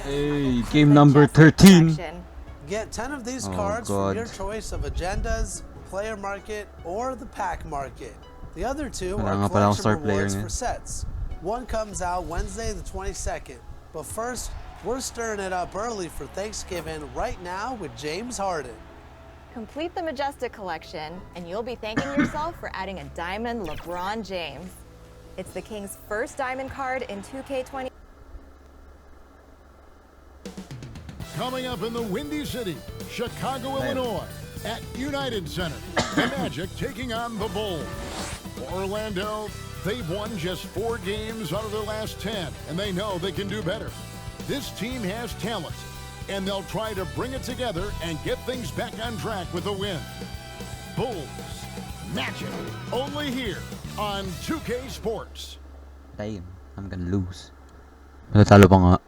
Hey, game number 13. Get 10 of these cards from your choice of agendas, player market, or the pack market. The other two are collection rewards for sets. One comes out Wednesday the 22nd. But first, we're stirring it up early for Thanksgiving right now with James Harden. Complete the Majestic collection, and you'll be thanking yourself for adding a diamond LeBron James. It's the Kings' first diamond card in 2K20. Coming up in the Windy City, Chicago, Illinois, at United Center, the Magic taking on the Bulls. For Orlando, they've won just 4 games out of their last 10, and they know they can do better. This team has talent, and they'll try to bring it together and get things back on track with a win. Bulls, Magic, only here on 2K Sports. Damn, I'm gonna lose. Natalo pa nga.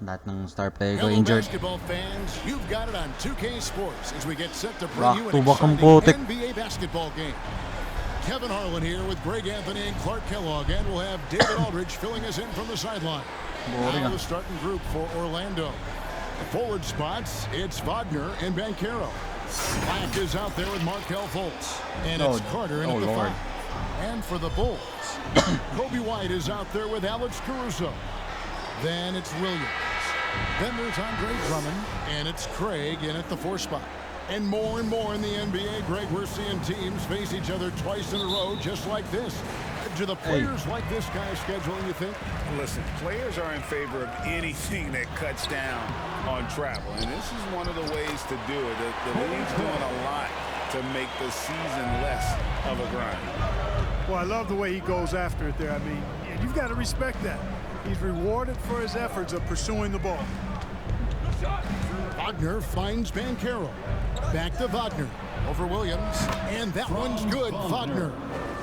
Lahat ng star player ko injured. Basketball fans, you've got it on 2K Sports as we get set to bring you an exciting NBA basketball game. Kevin Harlan here with Greg Anthony and Clark Kellogg, and we'll have David Aldridge filling us in from the sideline. Now the starting group for Orlando. The forward spots, it's Wagner and Banchero. Black is out there with Markelle Fultz. And it's Carter in at the 5. And for the Bulls, Kobe White is out there with Alex Caruso. Then it's Williams. Then there's Andre Drummond, and it's Craig in at the 4 spot. And more in the NBA, Greg, we're seeing teams face each other twice in a row just like this. Do the players like this kind of scheduling, you think? Listen, players are in favor of anything that cuts down on travel, and this is one of the ways to do it. The league's doing a lot to make the season less of a grind. Well, I love the way he goes after it there. I mean, you've got to respect that. He's rewarded for his efforts of pursuing the ball. Wagner finds Banchero. Back to Wagner. Over Williams. And that one's good. Wagner.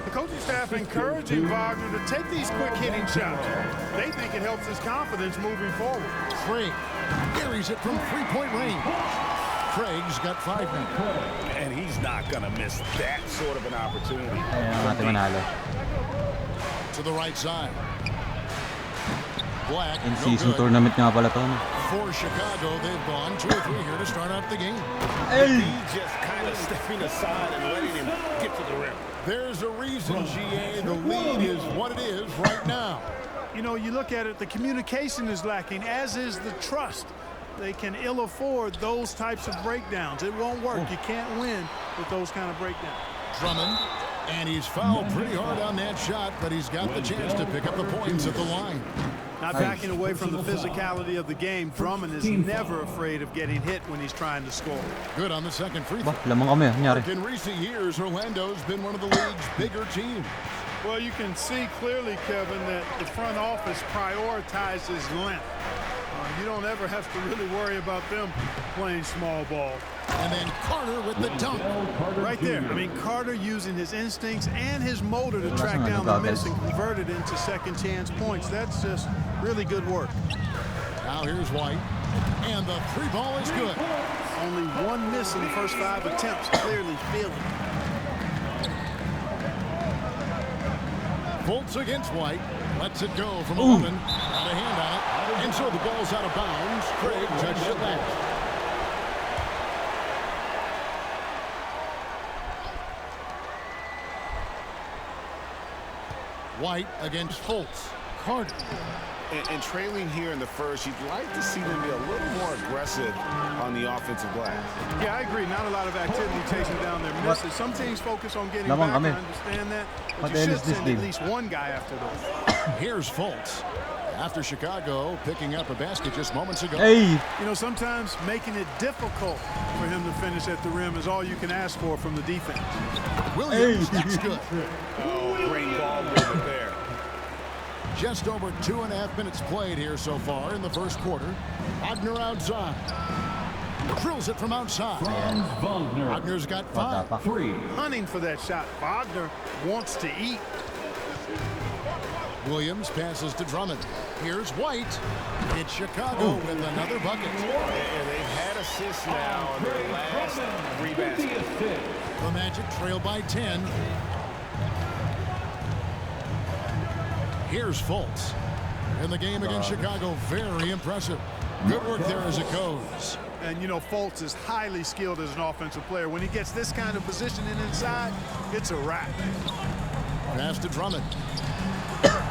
The coaching staff encouraging Wagner to take these quick hitting shots. They think it helps his confidence moving forward. Craig buries it from 3-point range. Craig's got 5 now. And he's not going to miss that sort of an opportunity. To the right side. Black, in-season tournament nga pala to. For Chicago, they've gone 2 or 3 here to start out the game. He's just kind of stepping aside and letting him get to the rim. There's a reason, GA, the lead is what it is right now. You know, you look at it, the communication is lacking, as is the trust. They can ill afford those types of breakdowns. It won't work. You can't win with those kind of breakdowns. Drummond, and he's fouled pretty hard on that shot, but he's got the chance to pick up the points at the line. Not backing away from the physicality of the game. Drummond is never afraid of getting hit when he's trying to score. Good on the second free throw. In recent years, Orlando's been one of the league's bigger teams. Well, you can see clearly, Kevin, that the front office prioritizes length. You don't ever have to really worry about them playing small ball. And then Carter with the dunk. Right there. I mean, Carter using his instincts and his motor to track down the miss and convert it into second chance points. That's just really good work. Now here's White. And the 3 ball is good. Only 1 miss in the first 5 attempts. Clearly feeling. Fultz against White. Lets it go from Open. Got a hand on it. And so the ball's out of bounds. Craig touched it last. White against Fultz. Carter. And trailing here in the first, you'd like to see them be a little more aggressive on the offensive glass. Yeah, I agree. Not a lot of activity chasing down their misses. Some teams focus on getting back. I understand that. But you should send at least one guy after those. Here's Fultz. After Chicago picking up a basket just moments ago. You know, sometimes making it difficult for him to finish at the rim is all you can ask for from the defense. Williams, that's good. Oh, great ball movement there. Just over 2.5 minutes played here so far in the first quarter. Wagner outside. Drills it from outside. Wagner's got 5. Hunting for that shot. Wagner wants to eat. Williams passes to Drummond. Here's White. It's Chicago with another bucket. And they've had assists now on their last 3 baskets. The Magic trail by 10. Here's Fultz. in the game against Chicago. Very impressive. Good work there as it goes. And, you know, Fultz is highly skilled as an offensive player. When he gets this kind of positioning inside, it's a wrap. Pass to Drummond.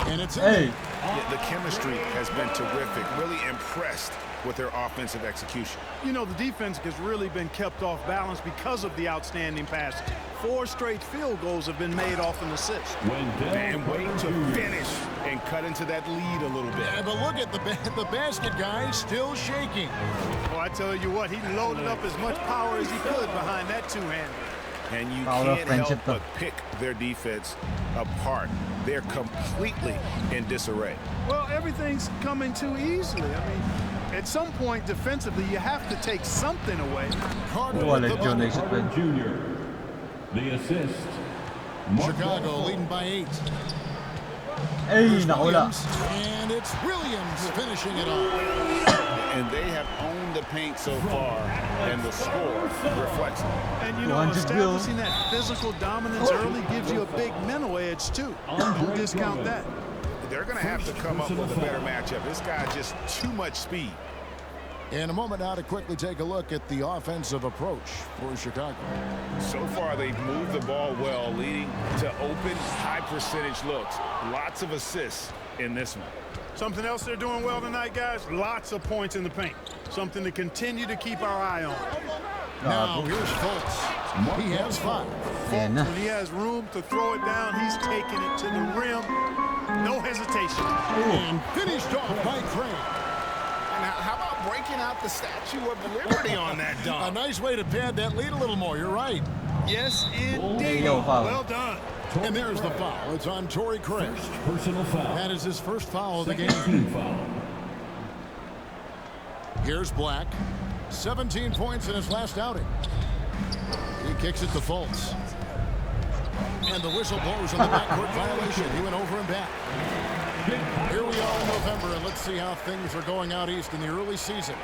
And it's Hey. Yeah, the chemistry has been terrific. Really impressed with their offensive execution. You know, the defense has really been kept off balance because of the outstanding passes. 4 straight field goals have been made off an assist. And wait to finish and cut into that lead a little bit. Yeah, but look at the basket, guys, still shaking. Well, I tell you what, he loaded up as much power as he could behind that two-hander. And you Power of can't friendship, help but pick their defense apart. They're completely in disarray. Well, everything's coming too easily. I mean, at some point defensively, you have to take something away. Carter Wala with the John ball. Exit. Jr. The assist. Chicago leading by 8. Ay, Here's nakula. Williams, and it's Williams finishing it off. And they have owned the paint so far, and the score reflects it. And, you know, 200 establishing that physical dominance early gives you a big mental edge, too. Don't discount that. They're going to have to come up with a better matchup. This guy just too much speed. In a moment now to quickly take a look at the offensive approach for Chicago. So far, they've moved the ball well, leading to open, high-percentage looks. Lots of assists in this one. Something else they're doing well tonight, guys, lots of points in the paint. Something to continue to keep our eye on. Now here's Fultz. He has 5. Ayan na. When he has room to throw it down, he's taking it to the rim. No hesitation. And finished off by Craig. And how about breaking out the Statue of Liberty on that A dunk? nice way to pad that lead a little more. You're right. Yes, indeed. Yo, foul. Well done. And there's the foul. It's on Torrey Craig. Personal foul. That is his first foul of the game. Team foul. Here's Black. 17 points in his last outing. He kicks it to Fultz. And the whistle blows on the backcourt violation. He went over and back. Here we are in November, and let's see how things are going out east in the early season.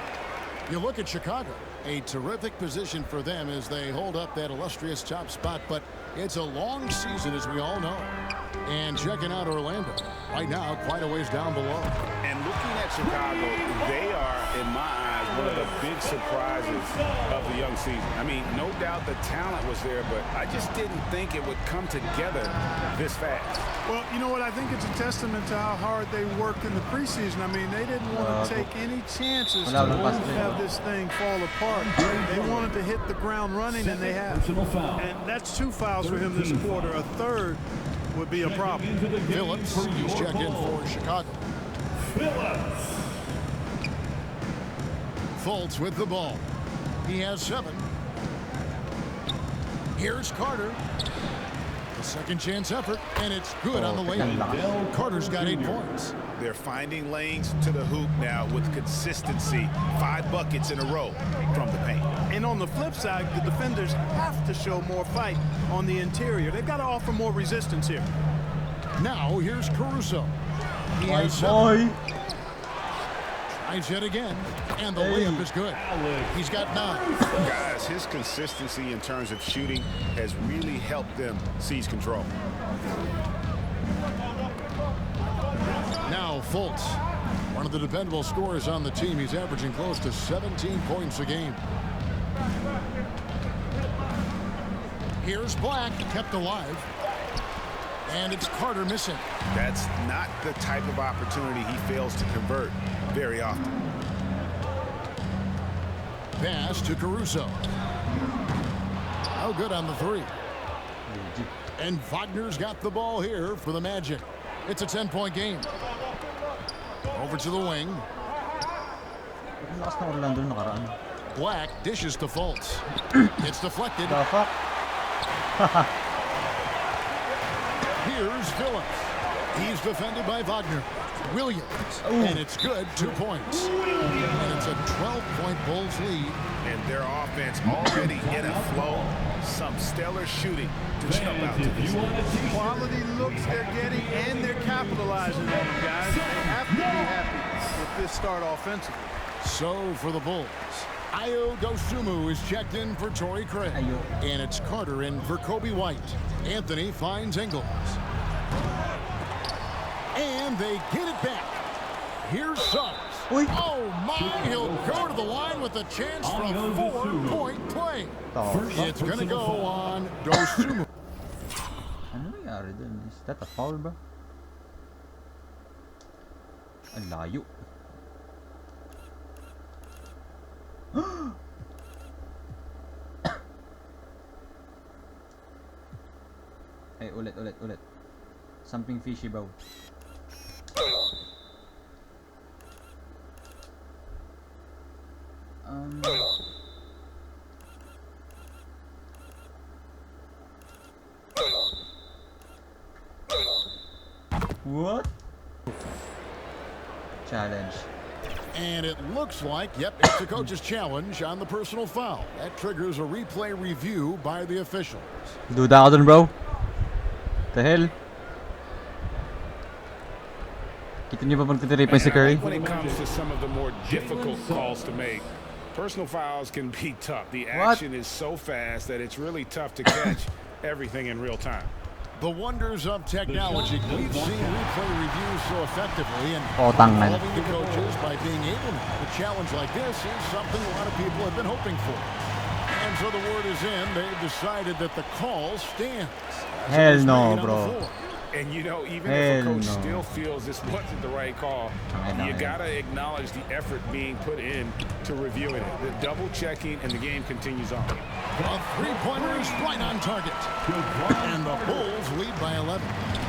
You look at Chicago, a terrific position for them as they hold up that illustrious top spot, but it's a long season, as we all know. And checking out Orlando, right now, quite a ways down below. And looking at Chicago, they are, in my eyes, one of the big surprises of the young season. I mean, no doubt the talent was there, but I just didn't think it would come together this fast. Well, you know what? I think it's a testament to how hard they worked in the preseason. I mean, they didn't want to take any chances to have this thing fall apart. They wanted to hit the ground running, and they have. Personal foul. And that's 2 fouls for him this quarter. A third would be a problem. Phillips, he's checked in for Chicago. Fultz with the ball. He has 7. Here's Carter. A second chance effort, and it's good on the way. Carter's got 8 points. They're finding lanes to the hoop now with consistency. 5 buckets in a row from the paint. And on the flip side, the defenders have to show more fight on the interior. They've got to offer more resistance here. Now here's Caruso. He My has boy. 7. Tries it again, and the layup is good. He's got 9. Guys, his consistency in terms of shooting has really helped them seize control. Now Fultz, one of the dependable scorers on the team. He's averaging close to 17 points a game. Here's Black, kept alive. And it's Carter missing. That's not the type of opportunity he fails to convert very often. Pass to Caruso. Oh, good on the 3. And Wagner's got the ball here for the Magic. It's a 10-point game. Over to the wing. Ang lakas ng Orlando nakaraan. Black dishes to Fultz. It's deflected. The fuck? Here's Phillips. He's defended by Wagner. Williams. And it's good. 2 points. And it's a 12-point Bulls lead. And their offense already in a flow. Some stellar shooting to jump out to this. Quality looks they're getting, and they're capitalizing on them, guys. They have to be happy with this start offensively. So for the Bulls, Ayo Dosunmu is checked in for Torrey Craig. And it's Carter in for Kobe White. Anthony finds Ingles. And they get it back. Here's Suggs. Oh my, he'll go to the line with a chance for a 4-point play. It's going to go on Dosunmu. Ano nangyari dun? Is that a foul ba? Ang layo. Hey, ulit. Something fishy, bro. What? Challenge. And it looks like, yep, it's the coach's challenge on the personal foul. That triggers a replay review by the officials. Duda ako dun, bro. The hell? Kita niyo ba magtitiripan si Curry? When it comes to some of the more difficult calls to make, personal fouls can be tough. The action is so fast that it's really tough to catch everything in real time. The wonders of technology. We've seen replay reviews so effectively, and Tangan. involving the coaches by being able to have a challenge like this is something a lot of people have been hoping for. And so the word is in. They've decided that the call stands. Hell no, bro. And you know, even if a coach still feels this wasn't the right call, you gotta acknowledge the effort being put in to reviewing it. The double checking, and the game continues on. A three-pointer is right on target. And the Bulls lead by 11.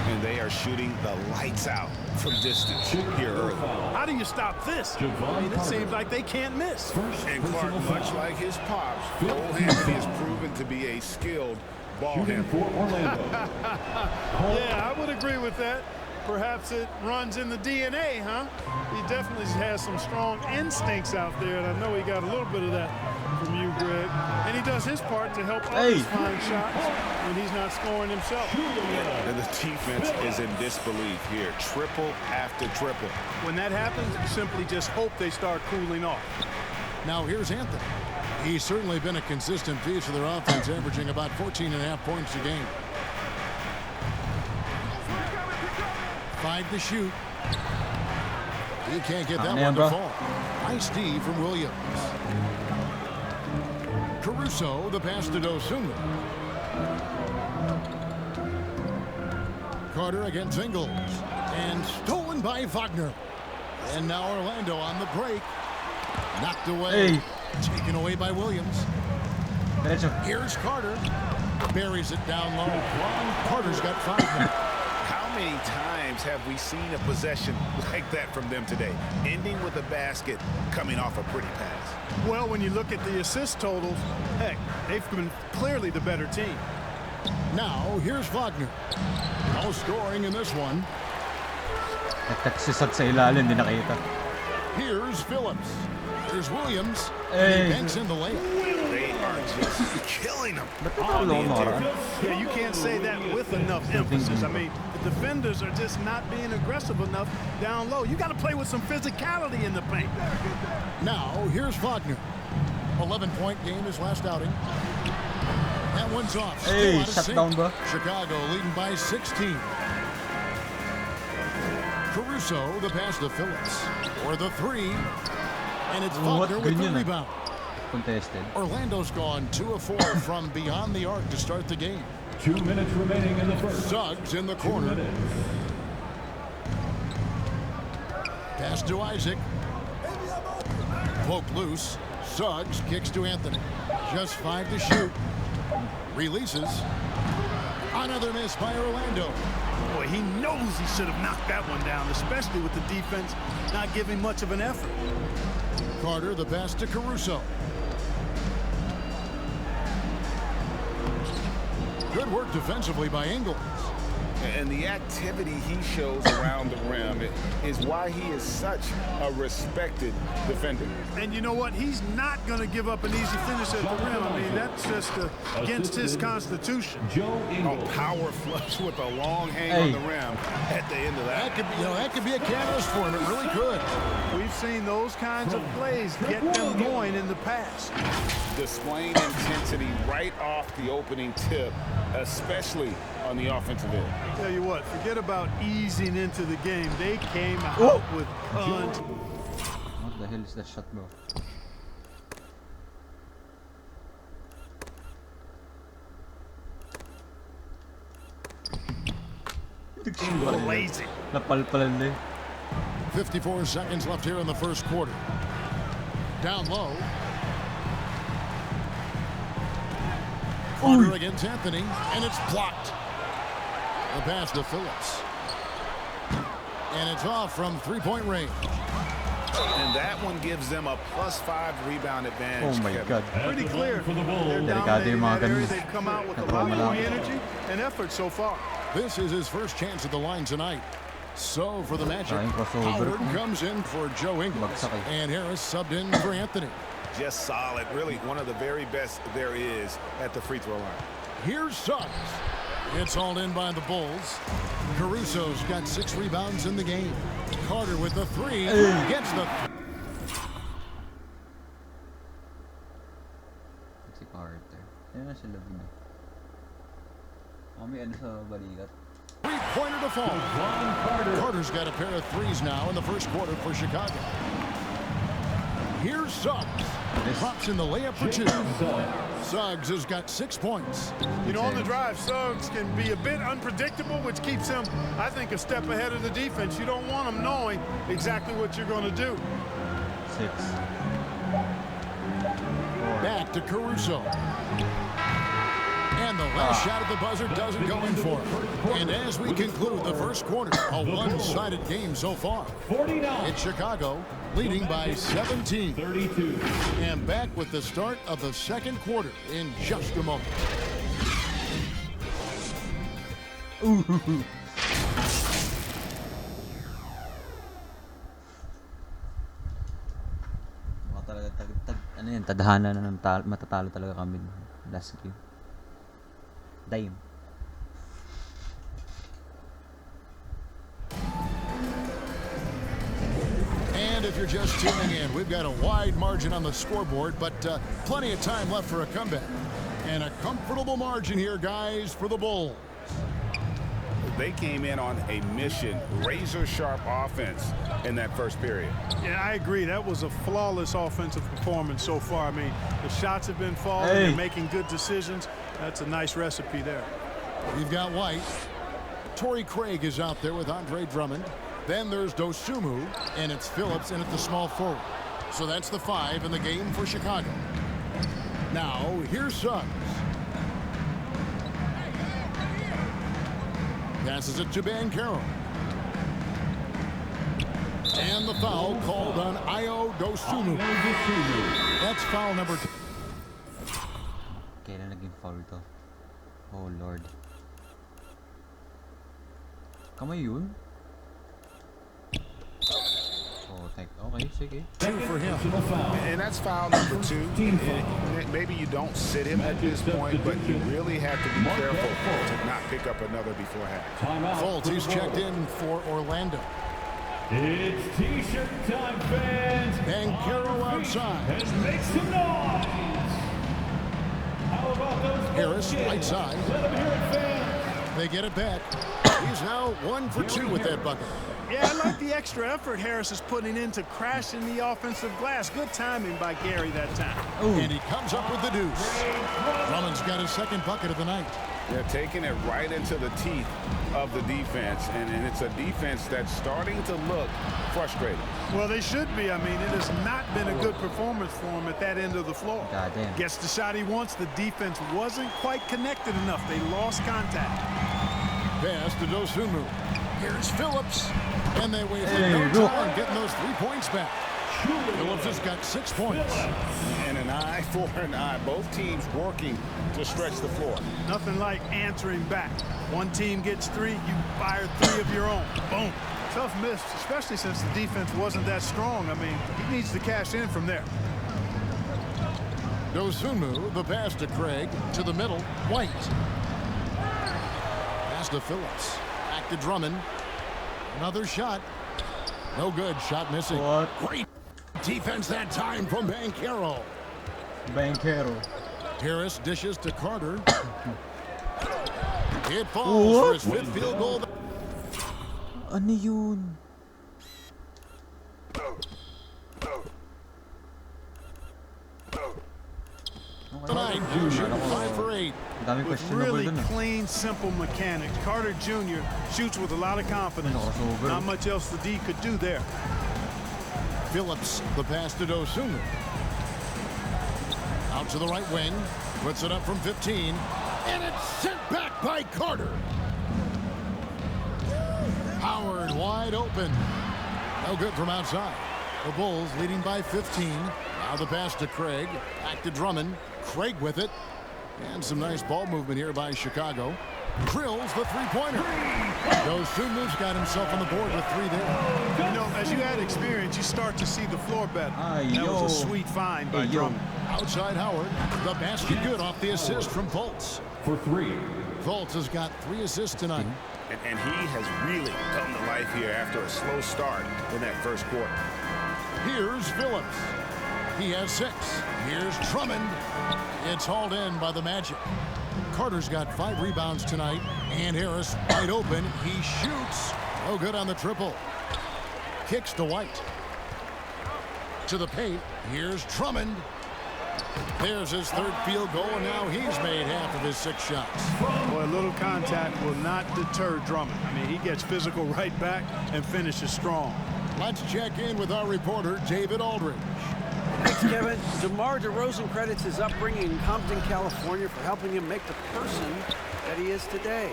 And they are shooting the lights out from distance here early. How do you stop this? I mean, it seems like they can't miss. And Clark, much like his pops, Cole Anthony has proven to be a skilled ball handler. Yeah, I would agree with that. Perhaps it runs in the DNA, huh? He definitely has some strong instincts out there, and I know he got a little bit of that from you, Greg. And he does his part to help others find shots when he's not scoring himself. And the defense is in disbelief here. Triple after triple. When that happens, you simply just hope they start cooling off. Now here's Anthony. He's certainly been a consistent piece of their offense, averaging about 14.5 points a game. 5 to shoot. He can't get that one to fall. Nice D from Williams. Caruso, the pass to Dosunmu. Carter against Ingles. And stolen by Wagner. And now Orlando on the break. Knocked away. Taken away by Williams. Here's Carter. Buries it down low. Carter's got 5 now. How many times have we seen a possession like that from them today, ending with a basket coming off a pretty pass? Well, when you look at the assist totals, heck, they've been clearly the better team. Now, here's Wagner. No scoring in this one. Nagtaksisag sa ilalim, di nakita. Here's Phillips. Here's Williams. He banks in the layup. They are just killing them. Yeah, you can't say that with enough emphasis. I mean, the defenders are just not being aggressive enough down low. You got to play with some physicality in the paint. Now, here's Wagner. 11-point game his last outing. That one's off. Hey, shut down, bro. Chicago leading by 16. Caruso, the pass to Phillips. For the 3. And it's Wagner with the rebound. Contested. Orlando's gone 2 of 4 from beyond the arc to start the game. 2 minutes remaining in the first. Suggs in the corner. Pass to Isaac. Poke loose. Suggs kicks to Anthony. Just 5 to shoot. Releases. Another miss by Orlando. Boy, he knows he should have knocked that one down, especially with the defense not giving much of an effort. Carter, the pass to Caruso. Good work defensively by Ingles. And the activity he shows around the rim is why he is such a respected defender. And you know what? He's not going to give up an easy finish at the rim. I mean, that's just against his constitution. A power flush with a long hang on the rim at the end of that. That could be a catalyst for him. It really could. We've seen those kinds of plays get them going in the past. Displaying intensity right off the opening tip, especially on the offensive end. Tell you what, forget about easing into the game. They came out with tons. What the hell is that shot, bro? Lazy. Napalpalan 54 seconds left here in the first quarter. Down low. Carter against Anthony, and it's blocked. The pass to Phillips. And it's off from three-point range. And that one gives them a +5 rebound advantage. Oh my Kevin. God. Pretty clear. They're Delikado dominating yung mga that area. ganun. They've come out with a lot more energy and effort so far. This is his first chance at the line tonight. So for the Magic, Trying crossover. Howard comes in for Joe Ingles, Bagsak eh. and Harris subbed in for Anthony. Just solid. Really one of the very best there is at the free throw line. Here's Suggs. It's hauled in by the Bulls. Caruso's got 6 rebounds in the game. Carter with the 3. Gets the... Si Carter. Yan na sila bina. May ano sa balikat. Three-pointer to fall. Carter's got a pair of threes now in the first quarter for Chicago. Here's Suggs. Drops in the layup for 2. Suggs has got 6 points. You know, on the drive, Suggs can be a bit unpredictable, which keeps him, I think, a step ahead of the defense. You don't want him knowing exactly what you're going to do. 6. Back to Caruso. And the last shot at the buzzer doesn't go in for him. And as we conclude the first quarter, a one-sided game so far. It's Chicago leading by 17. And back with the start of the second quarter in just a moment. Ano yan, tadhana na ng matatalo talaga kami last game. Dime. And if you're just tuning in, we've got a wide margin on the scoreboard, but plenty of time left for a comeback. And a comfortable margin here, guys, for the Bulls. They came in on a mission, razor-sharp offense in that first period. Yeah, I agree. That was a flawless offensive performance so far. I mean, the shots have been falling. They're making good decisions. That's a nice recipe there. You've got White. Torrey Craig is out there with Andre Drummond. Then there's Dosumu, and it's Phillips in at the small forward. So that's the 5 in the game for Chicago. Now, here's Suggs. Passes it to Banchero. And the foul called on Ayo Dosunmu. That's foul number 2. Kailan naging foul to? Oh Lord. Kamay yun? Oh, okay, sige. 2 for him. And that's foul number 2. And maybe you don't sit him at this point, but you really have to be careful to not pick up another before half. Fultz, he's checked in for Orlando. It's T-shirt time, fans. Banchero outside. And make some noise. How about those Harris, right side. Let them hear it, fans. They get it back. He's now 1 for 2 with that bucket. Yeah, I like the extra effort Harris is putting into crashing the offensive glass. Good timing by Gary that time. And he comes up with the deuce. Drummond's got his second bucket of the night. They're taking it right into the teeth of the defense, and it's a defense that's starting to look frustrated. Well, they should be. I mean, it has not been a good performance for him at that end of the floor. Goddamn. Gets the shot he wants. The defense wasn't quite connected enough. They lost contact. Pass to Dosunmu. Here's Phillips. And they wasted no time getting those 3 points back. Phillips has got 6 points. And an eye for an eye. Both teams working to stretch the floor. Nothing like answering back. One team gets 3, you fire 3 of your own. Boom. Tough miss, especially since the defense wasn't that strong. I mean, he needs to cash in from there. Dosunmu, the pass to Craig, to the middle, White. Pass to Phillips. Back to Drummond. Another shot. No good. Shot missing. What? Great defense that time from Banchero. Banchero. Harris dishes to Carter. It falls for his 5th field goal. Ano yun? Tonight, shooting 5 for 8. With really clean, simple mechanics. Carter Jr. shoots with a lot of confidence. Not much else the D could do there. Phillips, the pass to Dosunmu. Out to the right wing. Puts it up from 15. And it's sent back by Carter. Howard wide open. No good from outside. The Bulls leading by 15. Now the pass to Craig. Back to Drummond. Craig with it. And some nice ball movement here by Chicago. Drills the three-pointer. Dosunmu's got himself on the board with 3 there. You know, as you add experience, you start to see the floor better. That was a sweet find by Drummond. Outside Howard. The basket good off the assist from Fultz. For 3. Fultz has got 3 assists tonight. And he has really come to life here after a slow start in that first quarter. Here's Phillips. He has 6. Here's Drummond. It's hauled in by the Magic. Carter's got 5 rebounds tonight. And Harris wide open. He shoots. No good on the triple. Kicks to White. To the paint. Here's Drummond. There's his 3rd field goal, and now he's made half of his 6 shots. Boy, a little contact will not deter Drummond. I mean, he gets physical right back and finishes strong. Let's check in with our reporter, David Aldridge. Thanks, Kevin. DeMar DeRozan credits his upbringing in Compton, California for helping him make the person that he is today.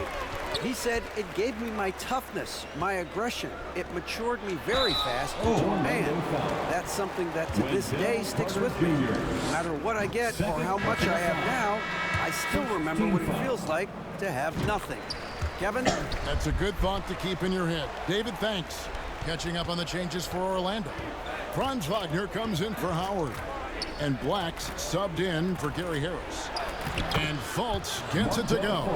He said, "It gave me my toughness, my aggression. It matured me very fast into a man. That's something that to this day sticks with me. No matter what I get or how much I have now, I still remember what it feels like to have nothing." Kevin? That's a good thought to keep in your head. David, thanks. Catching up on the changes for Orlando. Franz Wagner comes in for Howard. And Blacks subbed in for Gary Harris. And Fultz gets it to go.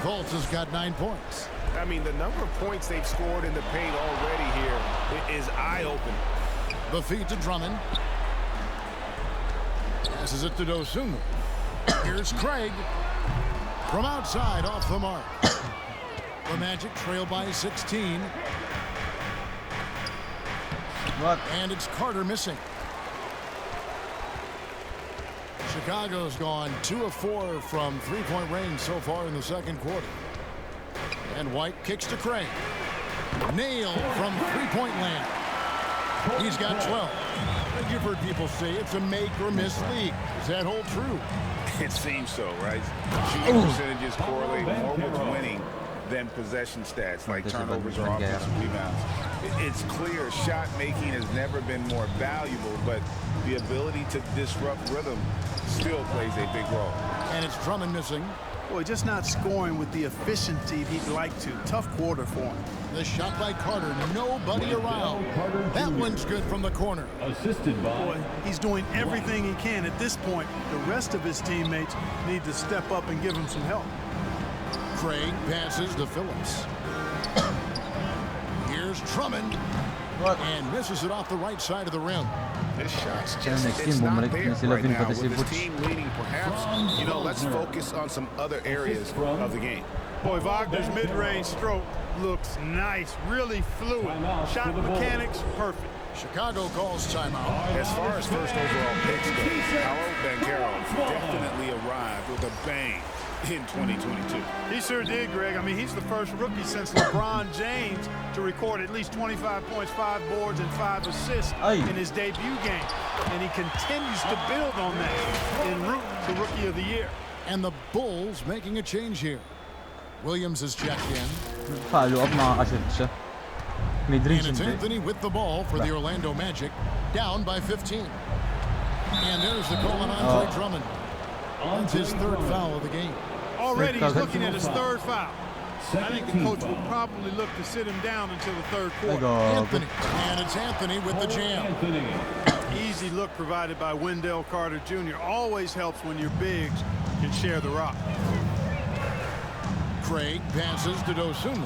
Fultz has got 9 points. I mean, the number of points they've scored in the paint already here is eye-opening. The feed to Drummond. Passes it to Dosunmu. Here's Craig. From outside, off the mark. The Magic trail by 16. What? And it's Carter missing. Chicago's gone 2 of 4 from 3-point range so far in the second quarter. And White kicks to Craig. Nailed from 3-point land. He's got 12. You've heard people say it's a make or miss league. Does that hold true? It seems so, right? Shooting percentages correlate more with winning than possession stats like turnovers or offensive rebounds. It's clear shot making has never been more valuable, but the ability to disrupt rhythm still plays a big role. And it's Drummond missing. Boy, just not scoring with the efficiency he'd like to. Tough quarter for him. The shot by Carter, nobody around. That one's good from the corner. Assisted by. Boy, he's doing everything he can at this point. The rest of his teammates need to step up and give him some help. Craig passes to Phillips. Here's Drummond. And misses it off the right side of the rim. This shot's just it's not there right now with his team leading. Perhaps, you know, let's focus on some other areas of the game. Boy, Wagner's mid-range stroke looks nice, really fluid. Shot mechanics, perfect. Chicago calls timeout. As far as first overall picks go, Paolo Banchero definitely arrived with a bang in 2022. He sure did, Greg. I mean, he's the first rookie since LeBron James to record at least 25 points, 5 boards, and 5 assists in his debut game. And he continues to build on that en route to Rookie of the Year. And the Bulls making a change here. Williams has checked in. Follow up, makakashoot siya. Mid-range And it's Anthony with the ball for the Orlando Magic, down by 15. And there's the call on Andre Drummond. That's his 3rd foul of the game. Already he's looking at his 3rd foul. I think the coach will probably look to sit him down until the 3rd quarter. Anthony. And it's Anthony with the jam. Easy look provided by Wendell Carter Jr. Always helps when your bigs can share the rock. Craig passes to Dosunmu.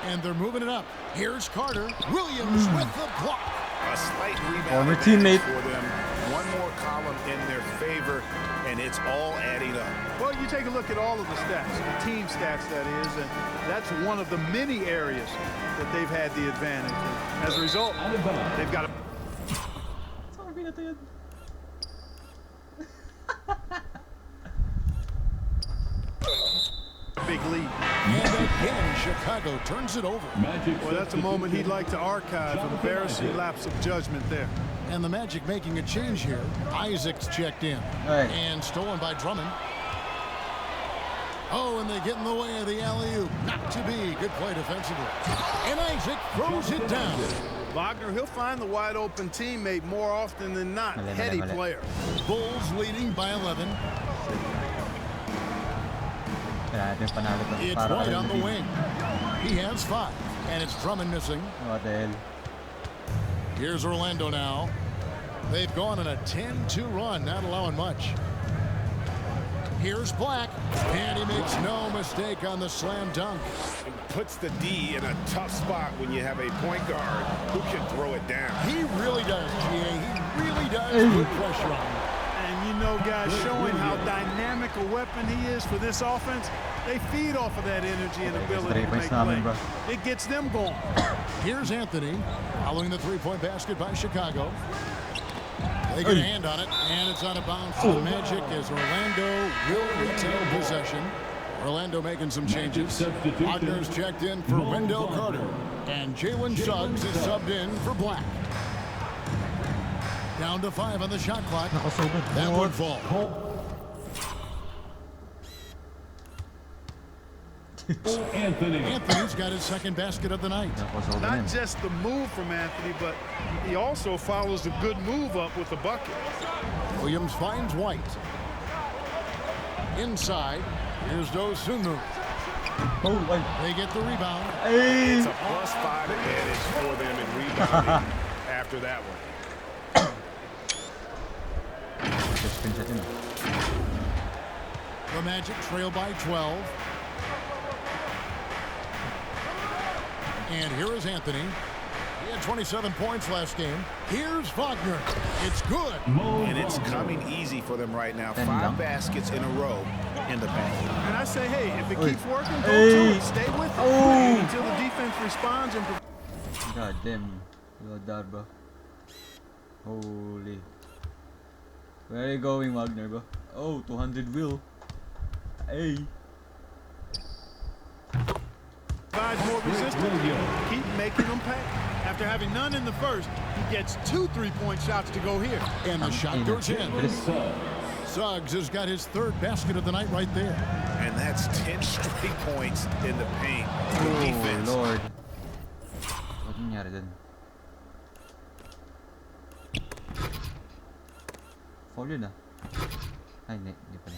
And they're moving it up. Here's Carter. Williams with the block. A slight rebound teammate for them. One more column in their favor, and it's all adding up. Well, you take a look at all of the stats, the team stats that is, and that's one of the many areas that they've had the advantage. And as a result, they've got a big lead. And again, Chicago turns it over. Well, that's a moment he'd like to archive. Embarrassing lapse of judgment there. And the Magic making a change here. Isaac's checked in. Right. And stolen by Drummond. Oh, and they get in the way of the alley-oop. Not to be. Good play defensively. And Isaac throws it down. Wagner, he'll find the wide open teammate more often than not. Heady player. Bulls leading by 11. It's White on the wing. He has 5. And it's Drummond missing. What the hell? Here's Orlando now. They've gone on a 10-2 run, not allowing much. Here's Black, and he makes no mistake on the slam dunk. It puts the D in a tough spot when you have a point guard who can throw it down. He really does, GA. He really does put pressure on him. And you know, guys, showing how dynamic a weapon he is for this offense, they feed off of that energy and ability to make plays. It gets them going. Here's Anthony, following the three-point basket by Chicago. They get a hand on it, and it's out of bounds to the Magic as Orlando will retain possession. Orlando making some changes. Wagner's checked in for Wendell Carter, and Jalen Suggs is subbed in for Black. Down to 5 on the shot clock. That would fall. Anthony's got his second basket of the night. Not just the move from Anthony, but he also follows a good move up with the bucket. Williams finds White. Inside, here's Dosunmu. They get the rebound. It's a +5 advantage for them in rebounding after that one. The Magic trail by 12. And here is Anthony. He had 27 points last game. Here's Wagner. It's good. And it's coming easy for them right now. 5 baskets in a row in the paint. And I say, hey, if it keeps working, go to it. Stay with it until the defense responds. And God damn. You got that, bro. Holy. Where are you going, Wagner, bro? Oh, 200 will. Hey. Provides more resistance. Keep making them pay. After having none in the first, he gets 2 3-point shots to go here. And the shot goes in. Suggs has got his 3rd basket of the night right there. And that's 10 straight points in the paint. Oh, Defense. Lord. What nangyari dun? Foul yun ah. Ay, hindi pala.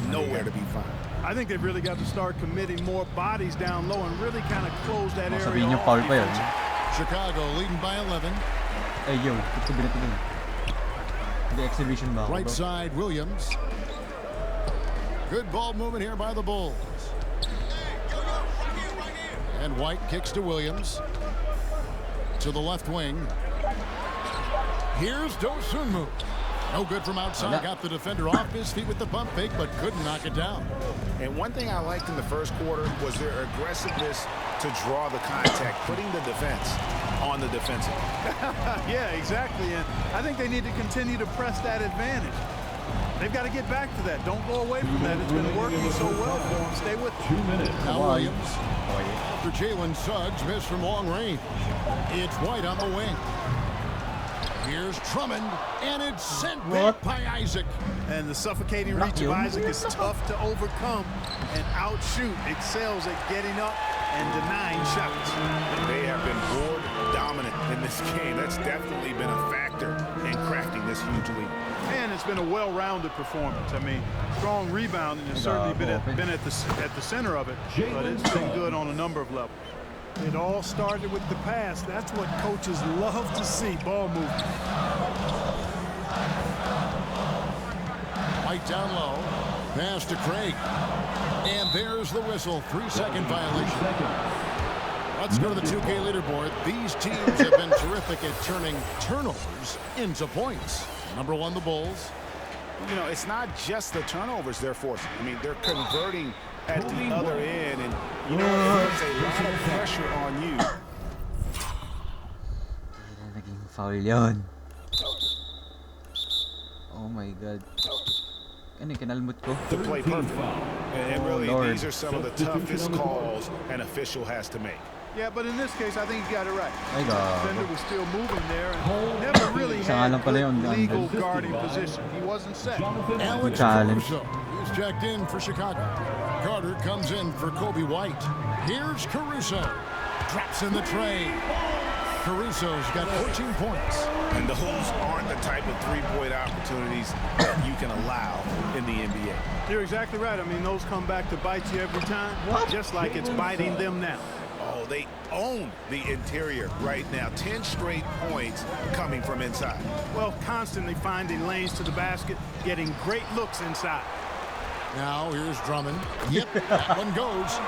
Nowhere to be found. I think they've really got to start committing more bodies down low and really kind of close that area Sabihin niyo foul pa yun. Chicago leading by 11. Hey, yo. Ito binito dun. The exhibition ba ako, Right bro? side, Williams. Good ball movement here by the Bulls. And White kicks to Williams. To the left wing. Here's Dosunmu. No good from outside. Got the defender off his feet with the pump fake, but couldn't knock it down. And one thing I liked in the first quarter was their aggressiveness to draw the contact, putting the defense on the defensive. Yeah, exactly. And I think they need to continue to press that advantage. They've got to get back to that. Don't go away from that. It's been working so well for them. Stay with it. 2 minutes. Now Williams. After Jalen Suggs missed from long range. It's White on the wing. Here's Drummond, and it's sent back by Isaac. And the suffocating reach of Isaac is tough to overcome, and outshoot excels at getting up and denying shots. They have been board dominant in this game. That's definitely been a factor in crafting this huge lead. And it's been a well-rounded performance. I mean, strong rebounding has certainly been at the center of it, but it's been good on a number of levels. It all started with the pass. That's what coaches love to see, ball movement. White down low. Pass to Craig. And there's the whistle. 3-second violation. Let's go to the 2K leaderboard. These teams have been terrific at turning turnovers into points. Number 1, the Bulls. you know, it's not just the turnovers they're forcing. I mean, they're converting at the other end, and you know, there's a lot of pressure on you. Naging foul yun. Oh my God. Ano, kinalmot ko? To play perfect. And really, these are some of the toughest calls an official has to make. Yeah, but in this case, I think he got it right. Ay, The defender was still moving there and never really had good legal guarding position. He wasn't set. Alex Caruso is checked in for Chicago. Carter comes in for Kobe White. Here's Caruso. Drops in the tray. Caruso's got 14 points. And those aren't the type of three-point opportunities that you can allow in the NBA. You're exactly right. I mean, those come back to bite you every time, just like it's biting them now. Oh, they own the interior right now. 10 straight points coming from inside. Well, constantly finding lanes to the basket, getting great looks inside. Now here's Drummond. Yep, that one goes.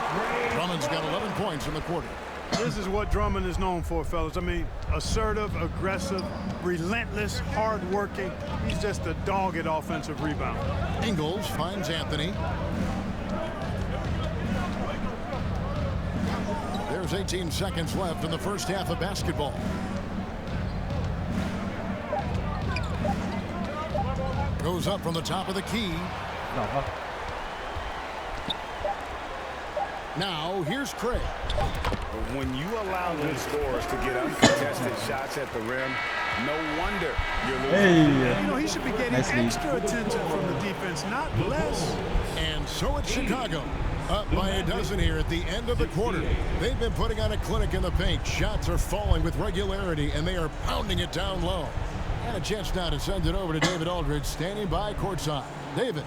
Drummond's got 11 points in the quarter. This is what Drummond is known for, fellas. I mean, assertive, aggressive, relentless, hard-working. He's just a dogged offensive rebounder. Ingles finds Anthony. There's 18 seconds left in the first half of basketball. Goes up from the top of the key. Now here's Craig. When you allow those scorers to get uncontested shots at the rim, no wonder you're losing. Hey. You know, he should be getting extra attention from the defense, not less. And so it's Chicago. Up by a dozen here at the end of the quarter. They've been putting on a clinic in the paint. Shots are falling with regularity, and they are pounding it down low. And a chance now to send it over to David Aldridge, standing by courtside. David.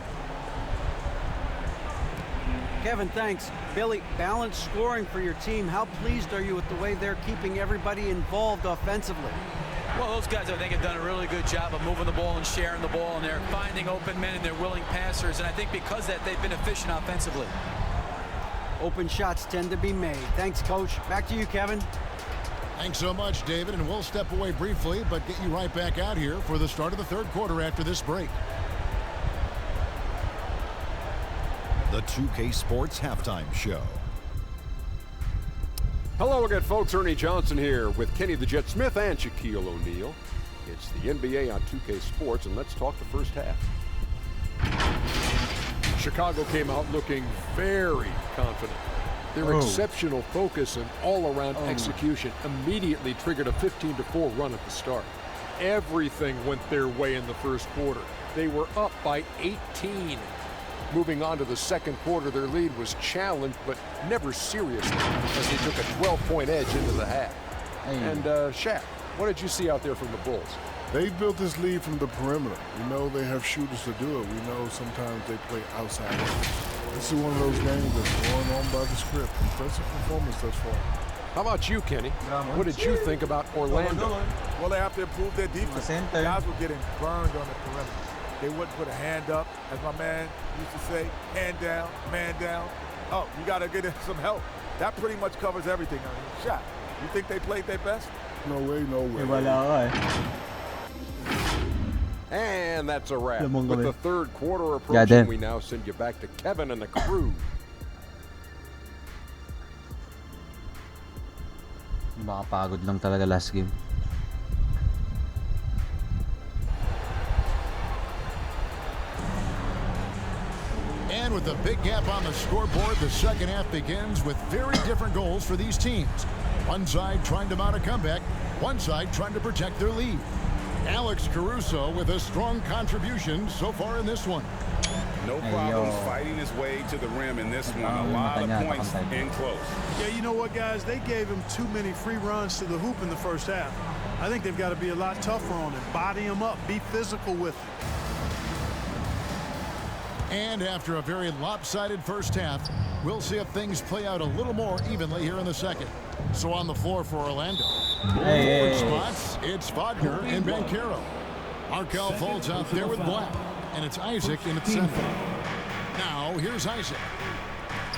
Kevin, thanks. Billy, balanced scoring for your team. How pleased are you with the way they're keeping everybody involved offensively? Well, those guys, I think, have done a really good job of moving the ball and sharing the ball, and they're finding open men and they're willing passers. And I think because of that, they've been efficient offensively. Open shots tend to be made. Thanks, Coach. Back to you, Kevin. Thanks so much, David, and we'll step away briefly, but get you right back out here for the start of the third quarter after this break. The 2K Sports Halftime Show. Hello again, folks. Ernie Johnson here with Kenny the Jet Smith and Shaquille O'Neal. It's the NBA on 2K Sports, and let's talk the first half. Chicago came out looking very confident. Their exceptional focus and all-around execution immediately triggered a 15-4 run at the start. Everything went their way in the first quarter. They were up by 18. Moving on to the second quarter, their lead was challenged, but never seriously, as they took a 12-point edge into the half. And Shaq, what did you see out there from the Bulls? They built this lead from the perimeter. We know they have shooters to do it. We know sometimes they play outside. This is one of those games that's going on by the script. Impressive performance thus far. How about you, Kenny? What did you think about Orlando? Well, they have to improve their defense. Guys were getting burned on the perimeter. They wouldn't put a hand up, as my man used to say, hand down, man down. Oh, you got to get in some help. That pretty much covers everything. I mean, shot. You think they played their best? No way, no way. And that's a wrap. With the third quarter approaching, we now send you back to Kevin and the crew. Makapagod lang talaga last game. And with a big gap on the scoreboard, the second half begins with very different goals for these teams. One side trying to mount a comeback, one side trying to protect their lead. Alex Caruso with a strong contribution so far in this one. No problems fighting his way to the rim in this one. A lot of points in close. Yeah, you know what, guys? They gave him too many free runs to the hoop in the first half. I think they've got to be a lot tougher on him. Body him up. Be physical with him. And after a very lopsided first half, we'll see if things play out a little more evenly here in the second. So on the floor for Orlando. Forward spots, it's Wagner and Banchero. Markel Fultz out there with Black. And it's Isaac in its center. Now, here's Isaac.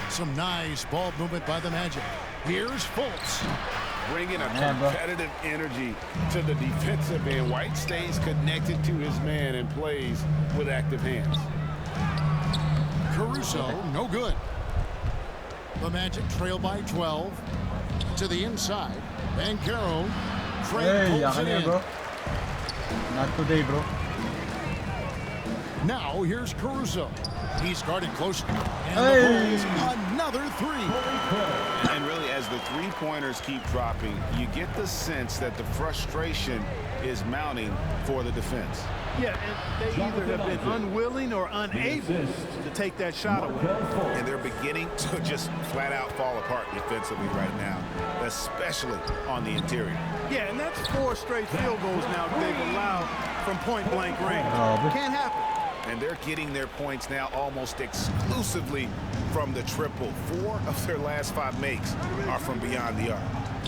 Some nice ball movement by the Magic. Here's Fultz. bringing a competitive energy to the defensive end. White stays connected to his man and plays with active hands. Caruso, no good. The Magic trail by 12. To the inside. Banchero. Hey, yakin niya, bro. Not today, bro. Now here's Caruso. He's guarded close. And hey. The Bulls, another three. And really, as the three-pointers keep dropping, you get the sense that the frustration is mounting for the defense. Yeah, and they either have been unwilling or unable to take that shot away. And they're beginning to just flat out fall apart defensively right now, especially on the interior. Yeah, and that's 4 straight field goals now they've allowed from point-blank range. Can't happen. And they're getting their points now almost exclusively from the triple. 4 of their last 5 makes are from beyond the arc.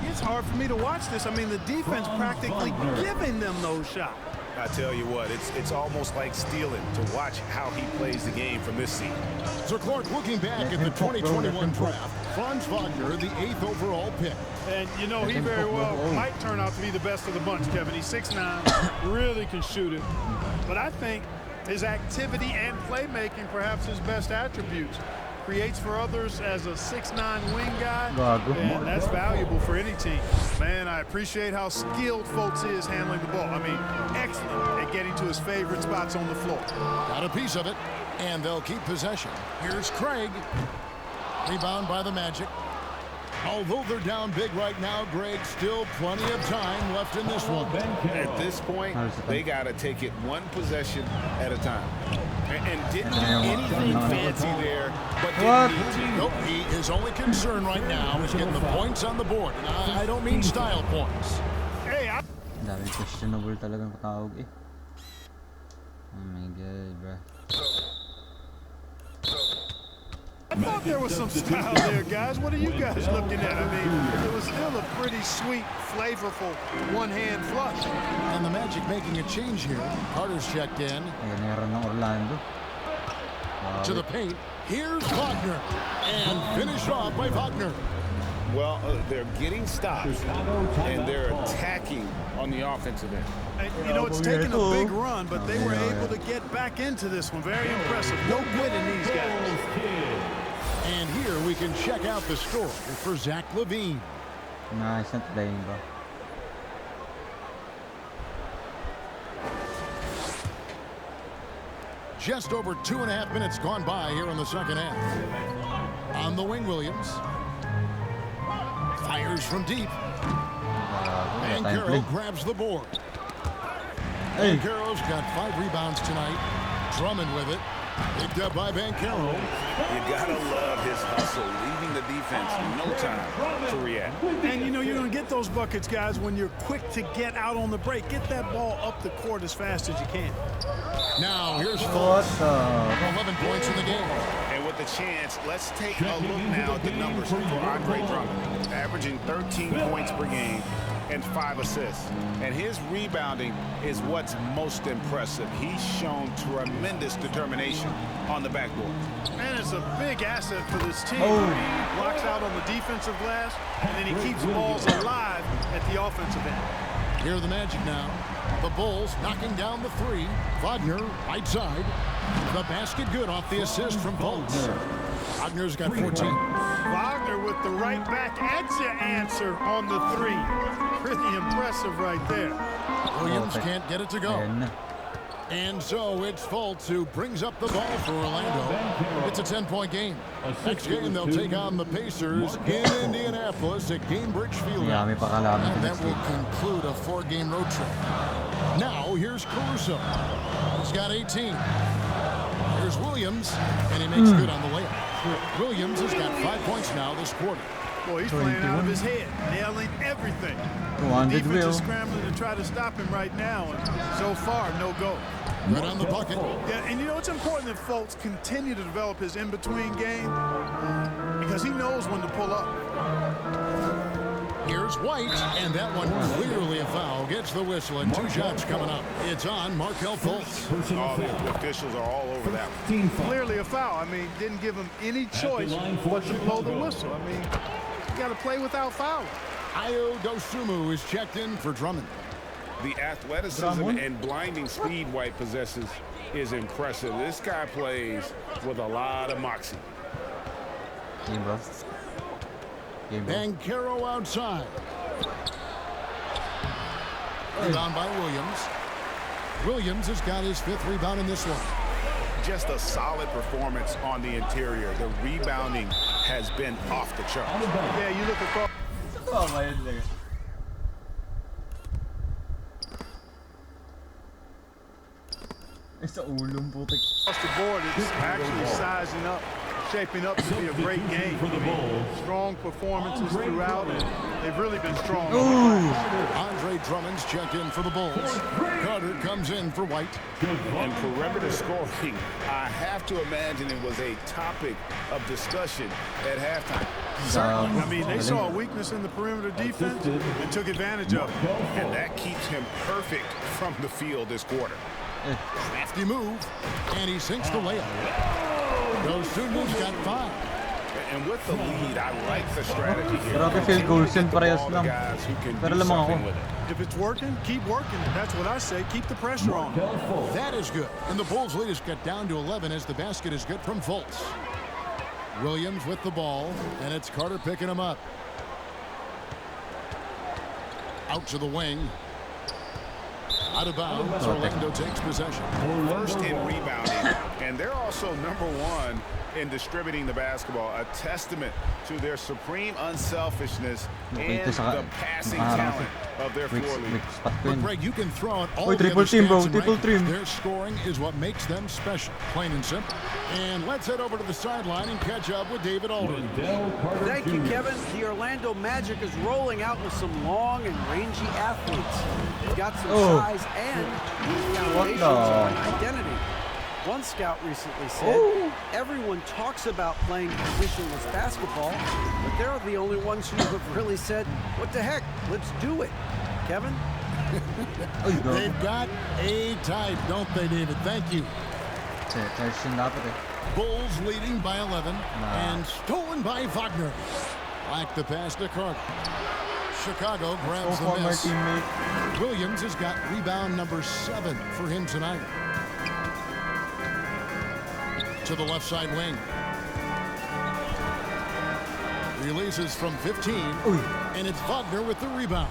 It's hard for me to watch this. I mean, the defense practically giving them those shots. I tell you what, it's almost like stealing to watch how he plays the game from this seat. So Clark, looking back at the 2021 draft, Franz Wagner, the 8th overall pick. And, you know, he very well might turn out to be the best of the bunch, Kevin. He's 6'9", really can shoot it. But I think his activity and playmaking, perhaps his best attributes. Creates for others as a 6'9" wing guy, and that's valuable for any team. Man, I appreciate how skilled Fultz is handling the ball. I mean, excellent at getting to his favorite spots on the floor. Got a piece of it, and they'll keep possession. Here's Craig. Rebound by the Magic. Although they're down big right now, Greg, still plenty of time left in this one. At this point, they got to take it one possession at a time. And didn't do anything fancy there, but didn't need to. Nope, his only concern right now is getting the points on the board. And I don't mean style points. Hey, daming questionable talagang patawag eh. Oh my god, bro. I thought there was some style there, guys. What are you guys looking at? I mean, it was still a pretty sweet, flavorful one-hand flush. And the Magic making a change here. Carter's checked in. Orlando. To the paint. Here's Wagner. And finished off by Wagner. Well, they're getting stops, and they're attacking on the offensive end. And, you know, it's taken a big run, but they were able to get back into this one. Very impressive. No quitting these guys. And here we can check out the score for Zach LaVine. Nice, not playing, bro. Just over 2.5 minutes gone by here in the second half. On the wing, Williams. Fires from deep. Banchero grabs the board. Hey. Banchero's got 5 rebounds tonight. Drummond with it. Picked up by Banchero. You gotta love his hustle, leaving the defense no time to react. And you know you're gonna get those buckets, guys, when you're quick to get out on the break. Get that ball up the court as fast as you can. Now here's Fultz. 11 points in the game. And with the chance, let's take a look now at the numbers for Andre Drummond, averaging 13 points per game and 5 assists. And his rebounding is what's most impressive. He's shown tremendous determination on the backboard. Man, it's a big asset for this team. He blocks out on the defensive glass, and then he keeps balls alive at the offensive end. Here are the Magic now. The Bulls knocking down the 3. Wagner, right side. The basket good off the assist from Fultz. Wagner's got 14. Wagner with the right back answer on the 3. Pretty impressive right there. Williams can't get it to go. And so it's Fultz who brings up the ball for Orlando. It's a 10-point game. Next game they'll take on the Pacers in Indianapolis at Gainbridge Field. And that will conclude a 4-game road trip. Now here's Caruso. He's got 18. Here's Williams, and he makes good on the layup. Williams has got 5 points now this quarter. Boy, he's playing out of his head, nailing everything. Defense is scrambling to try to stop him right now, and so far, no go. Right on the bucket. Yeah, and you know, it's important that Fultz continue to develop his in-between game because he knows when to pull up. Here's White, and that one clearly a foul. Gets the whistle, and 2 shots coming up. It's on Markelle Fultz. Oh, the officials are all over that one. Clearly a foul. I mean, didn't give him any choice but to blow the whistle. I mean, you got to play without fouling. Ayo Dosunmu is checked in for Drummond. The athleticism and blinding speed White possesses is impressive. This guy plays with a lot of moxie. Game bro. Banchero outside. Rebound by Williams. Williams has got his 5th rebound in this one. Just a solid performance on the interior. The rebounding has been off the chart. Yeah, you look across. Oh my God. It's a ulong putik. Across the board, it's actually sizing up, shaping up to be a great game. Strong performances throughout, and they've really been strong. Andre Drummond's checked in for the Bulls. Carter comes in for White. And perimeter scoring, I have to imagine it was a topic of discussion at halftime. I mean, they saw a weakness in the perimeter defense and took advantage of it. And that keeps him perfect from the field this quarter. Crafty move, and he sinks the layup. Dosunmu's got 5. And with the lead, I like the strategy here. Grabe field goals yan, parehas lang. Pero lamang ako. If it's working, keep working. That's what I say. Keep the pressure on. That is good. And the Bulls' lead is cut down to 11 as the basket is good from Fultz. Williams with the ball, and it's Carter picking him up. Out to the wing. Out of bounds. Orlando takes possession. First in rebounding, and they're also #1 in distributing the basketball. A testament to their supreme unselfishness and the passing talent of their floor leaders. But Greg, you can throw out all the triple other team, bro. stats and Triple rankings. team. Their scoring is what makes them special, plain and simple. And let's head over to the sideline and catch up with David Aldridge. Thank you, Kevin. The Orlando Magic is rolling out with some long and rangy athletes. They've got some size and foundations of an identity. One scout recently said, everyone talks about playing positionless basketball, but they're the only ones who have really said, what the heck, let's do it. Kevin? They've got a type, don't they, David? Thank you. Bulls leading by 11 and stolen by Wagner. Like the pass to Carter. Chicago grabs the miss. Williams has got rebound number 7 for him tonight. To the left side wing. Releases from 15. And it's Wagner with the rebound.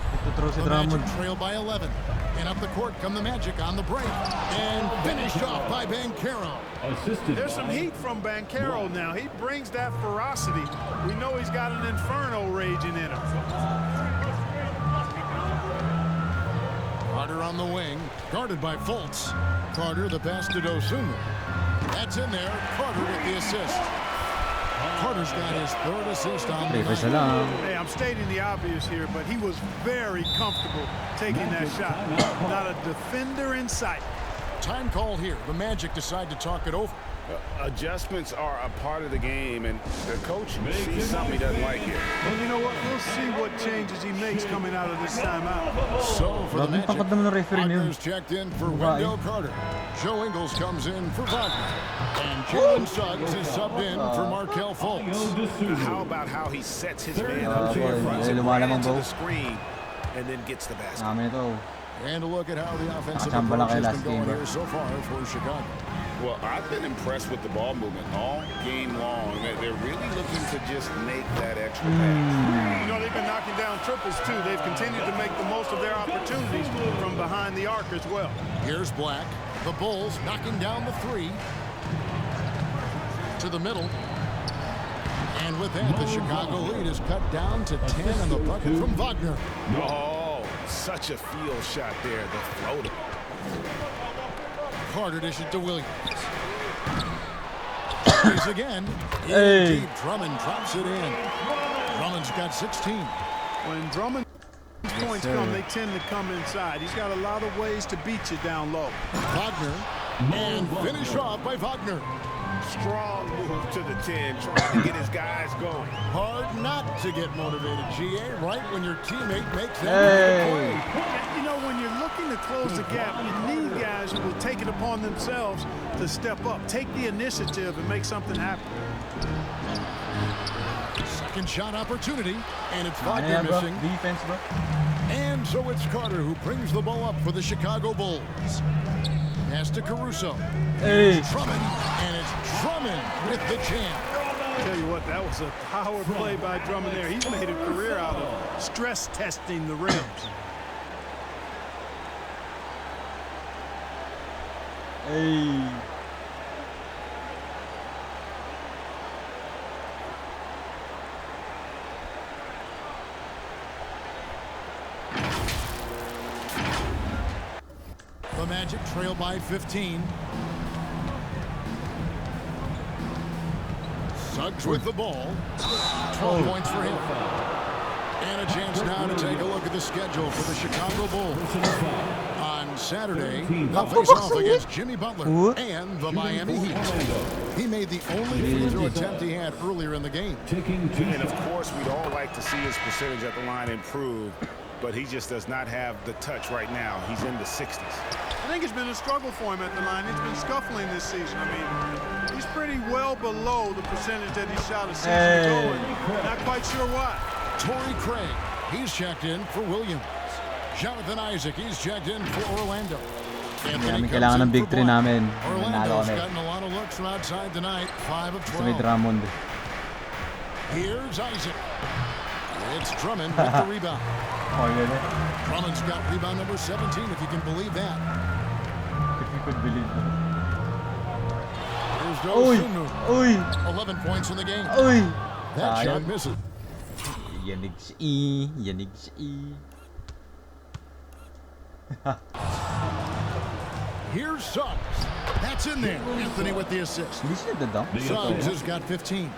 The Magic trail by 11. And up the court come the Magic on the break. And finished off by Banchero. There's some heat from Banchero now. He brings that ferocity. We know he's got an inferno raging in him. Carter on the wing. Guarded by Fultz. Carter the pass to Dosunmu. That's in there. Carter with the assist. Carter's got his 3rd assist on the night. Hey, I'm stating the obvious here, but he was very comfortable taking that shot. Not a defender in sight. Time call here. The Magic decide to talk it over. Adjustments are a part of the game, and the coach sees something he doesn't like here. Well, you know what? We'll see what changes he makes coming out of this timeout. So for the Magic, Wagner's checked in for Wendell Carter. Joe Ingles comes in for Wagner. And Jalen Suggs is subbed in for Markelle Fultz. How about how he sets his man up there, runs it right into the screen, and then gets the basket. And a look at how the offensive approach has been going here so far for Chicago. Well, I've been impressed with the ball movement all game long. They're really looking to just make that extra pass. You know, they've been knocking down triples, too. They've continued to make the most of their opportunities from behind the arc as well. Here's Black. The Bulls knocking down the 3. To the middle. And with that, the Chicago lead is cut down to 10 on the bucket from Wagner. Oh, such a field shot there, the floater. Carter dishes to Williams. He's again. Deep. Drummond drops it in. Drummond's got 16. When Drummond's points come, they tend to come inside. He's got a lot of ways to beat you down low. Wagner. And finish off by Wagner. Strong move to the 10, trying to get his guys going. Hard not to get motivated, GA, right when your teammate makes that play. You know, when you're looking to close the gap, you need guys who will take it upon themselves to step up, take the initiative and make something happen. second shot opportunity, and it's Wagner missing. Defense, bro. And so it's Carter who brings the ball up for the Chicago Bulls. Pass to Caruso. Hey. Drummond, and it's Drummond with the jam. I'll tell you what, that was a power play by Drummond there. He's made a career out of stress testing the rims. Hey. The Magic trail by 15. Suggs with the ball. 12 points for him. And a chance now to take a look at the schedule for the Chicago Bulls. On Saturday, they'll face off against Jimmy Butler and the Miami Heat. He made the only free throw attempt he had earlier in the game. And of course, we'd all like to see his percentage at the line improve, but he just does not have the touch right now. He's in the 60s. I think it's been a struggle for him at the line. He's been scuffling this season. I mean, he's pretty well below the percentage that he shot a season ago, and not quite sure why. Torrey Craig, he's checked in for Williams. Jonathan Isaac, he's checked in for Orlando. Kami kailangan ng big three namin. Orlando's gotten a lot of looks from outside tonight. 5 of 12. Sa may Drummond. Here's Isaac. It's Drummond with the rebound. Drummond's got rebound number 17, if you can believe that. If you could believe that. Here's Dosunmu. 11 points in the game. That shot misses. Yanig si Yanig si Here's Suggs. That's in there. Anthony with the assist. Suggs has got 15.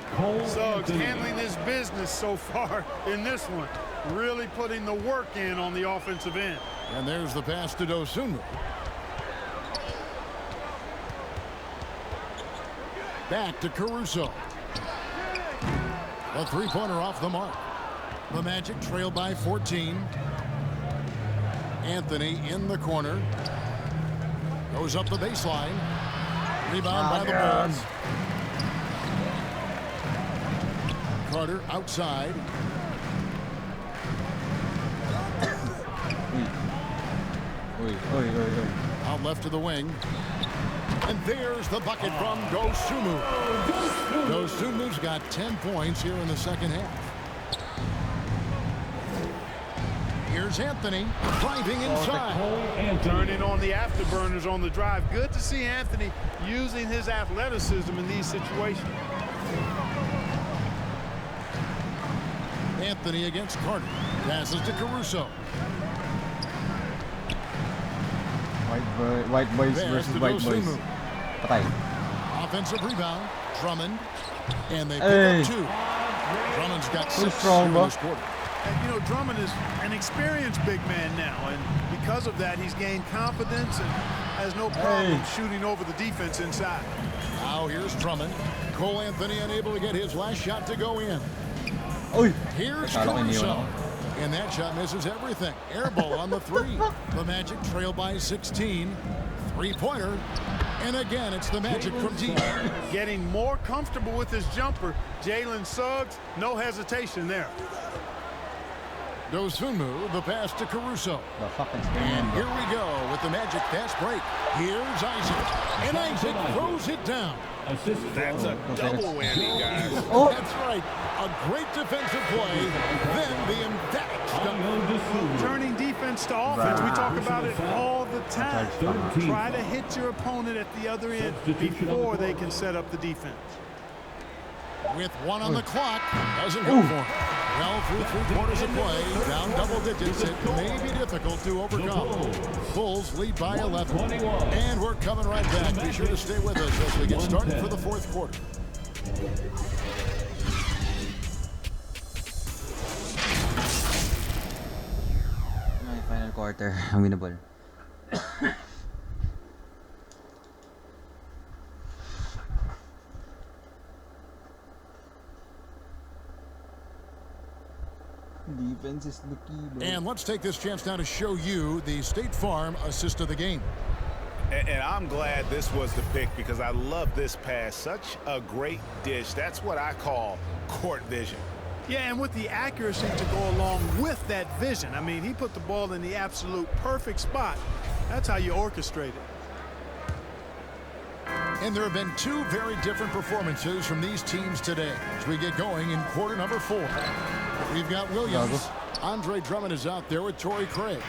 Suggs handling his business so far in this one. Really putting the work in on the offensive end. And there's the pass to Dosunmu. Back to Caruso. A three-pointer off the mark. The Magic trail by 14. Anthony in the corner. Goes up the baseline. Rebound by the Bulls. Carter outside. Out left to the wing. And there's the bucket from Dosunmu. Dosunmu's got 10 points here in the second half. Here's Anthony driving inside. Turning on the afterburners on the drive. Good to see Anthony using his athleticism in these situations. Anthony against Carter. Passes to Caruso. White boys versus white boys. Patay. Offensive rebound. Drummond. And they pick up 2. Drummond's got 6 in this quarter. And, you know, Drummond is an experienced big man now, and because of that, he's gained confidence and has no problem shooting over the defense inside. Now here's Drummond. Cole Anthony unable to get his last shot to go in. Here's Caruso. And that shot misses everything. Air ball on the 3. The Magic trail by 16. Three-pointer. And again, it's the Magic from deep. Getting more comfortable with his jumper. Jalen Suggs, no hesitation there. Dosunmu, the pass to Caruso. And here we go with the Magic fast break. Here's Isaac. And Isaac throws it down. That's a double whammy, guys. That's right. A great defensive play. Then the emphatic stop. Turning defense to offense. We talk about it all the time. Try to hit your opponent at the other end before they can set up the defense. With 1 on the clock, doesn't go for him. Well, through 3 quarters of play, down double digits, it may be difficult to overcome. Bulls lead by 11. And we're coming right back. Be sure to stay with us as we get started for the 4th quarter. Final quarter, winnable. Defense is the key, bro. And let's take this chance now to show you the State Farm assist of the game. And I'm glad this was the pick because I love this pass. Such a great dish. That's what I call court vision. Yeah, and with the accuracy to go along with that vision. I mean, he put the ball in the absolute perfect spot. That's how you orchestrate it. And there have been two very different performances from these teams today as we get going in quarter number 4. We've got Williams. Andre Drummond is out there with Torrey Craig.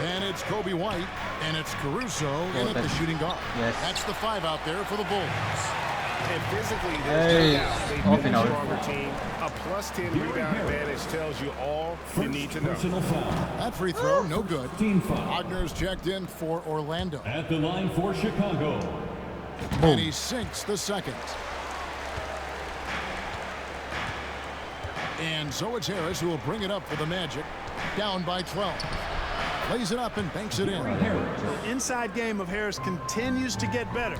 And it's Kobe White, and it's Caruso in at the shooting guard. Yes. That's the 5 out there for the Bulls. And physically, there's no doubt they've been a stronger team. A plus 10 rebound advantage tells you all you need to know. That free throw, no good. Wagner's checked in for Orlando. At the line for Chicago. And he sinks the second. And so it's Harris who will bring it up for the Magic. Down by 12. Plays it up and banks it in. The inside game of Harris continues to get better.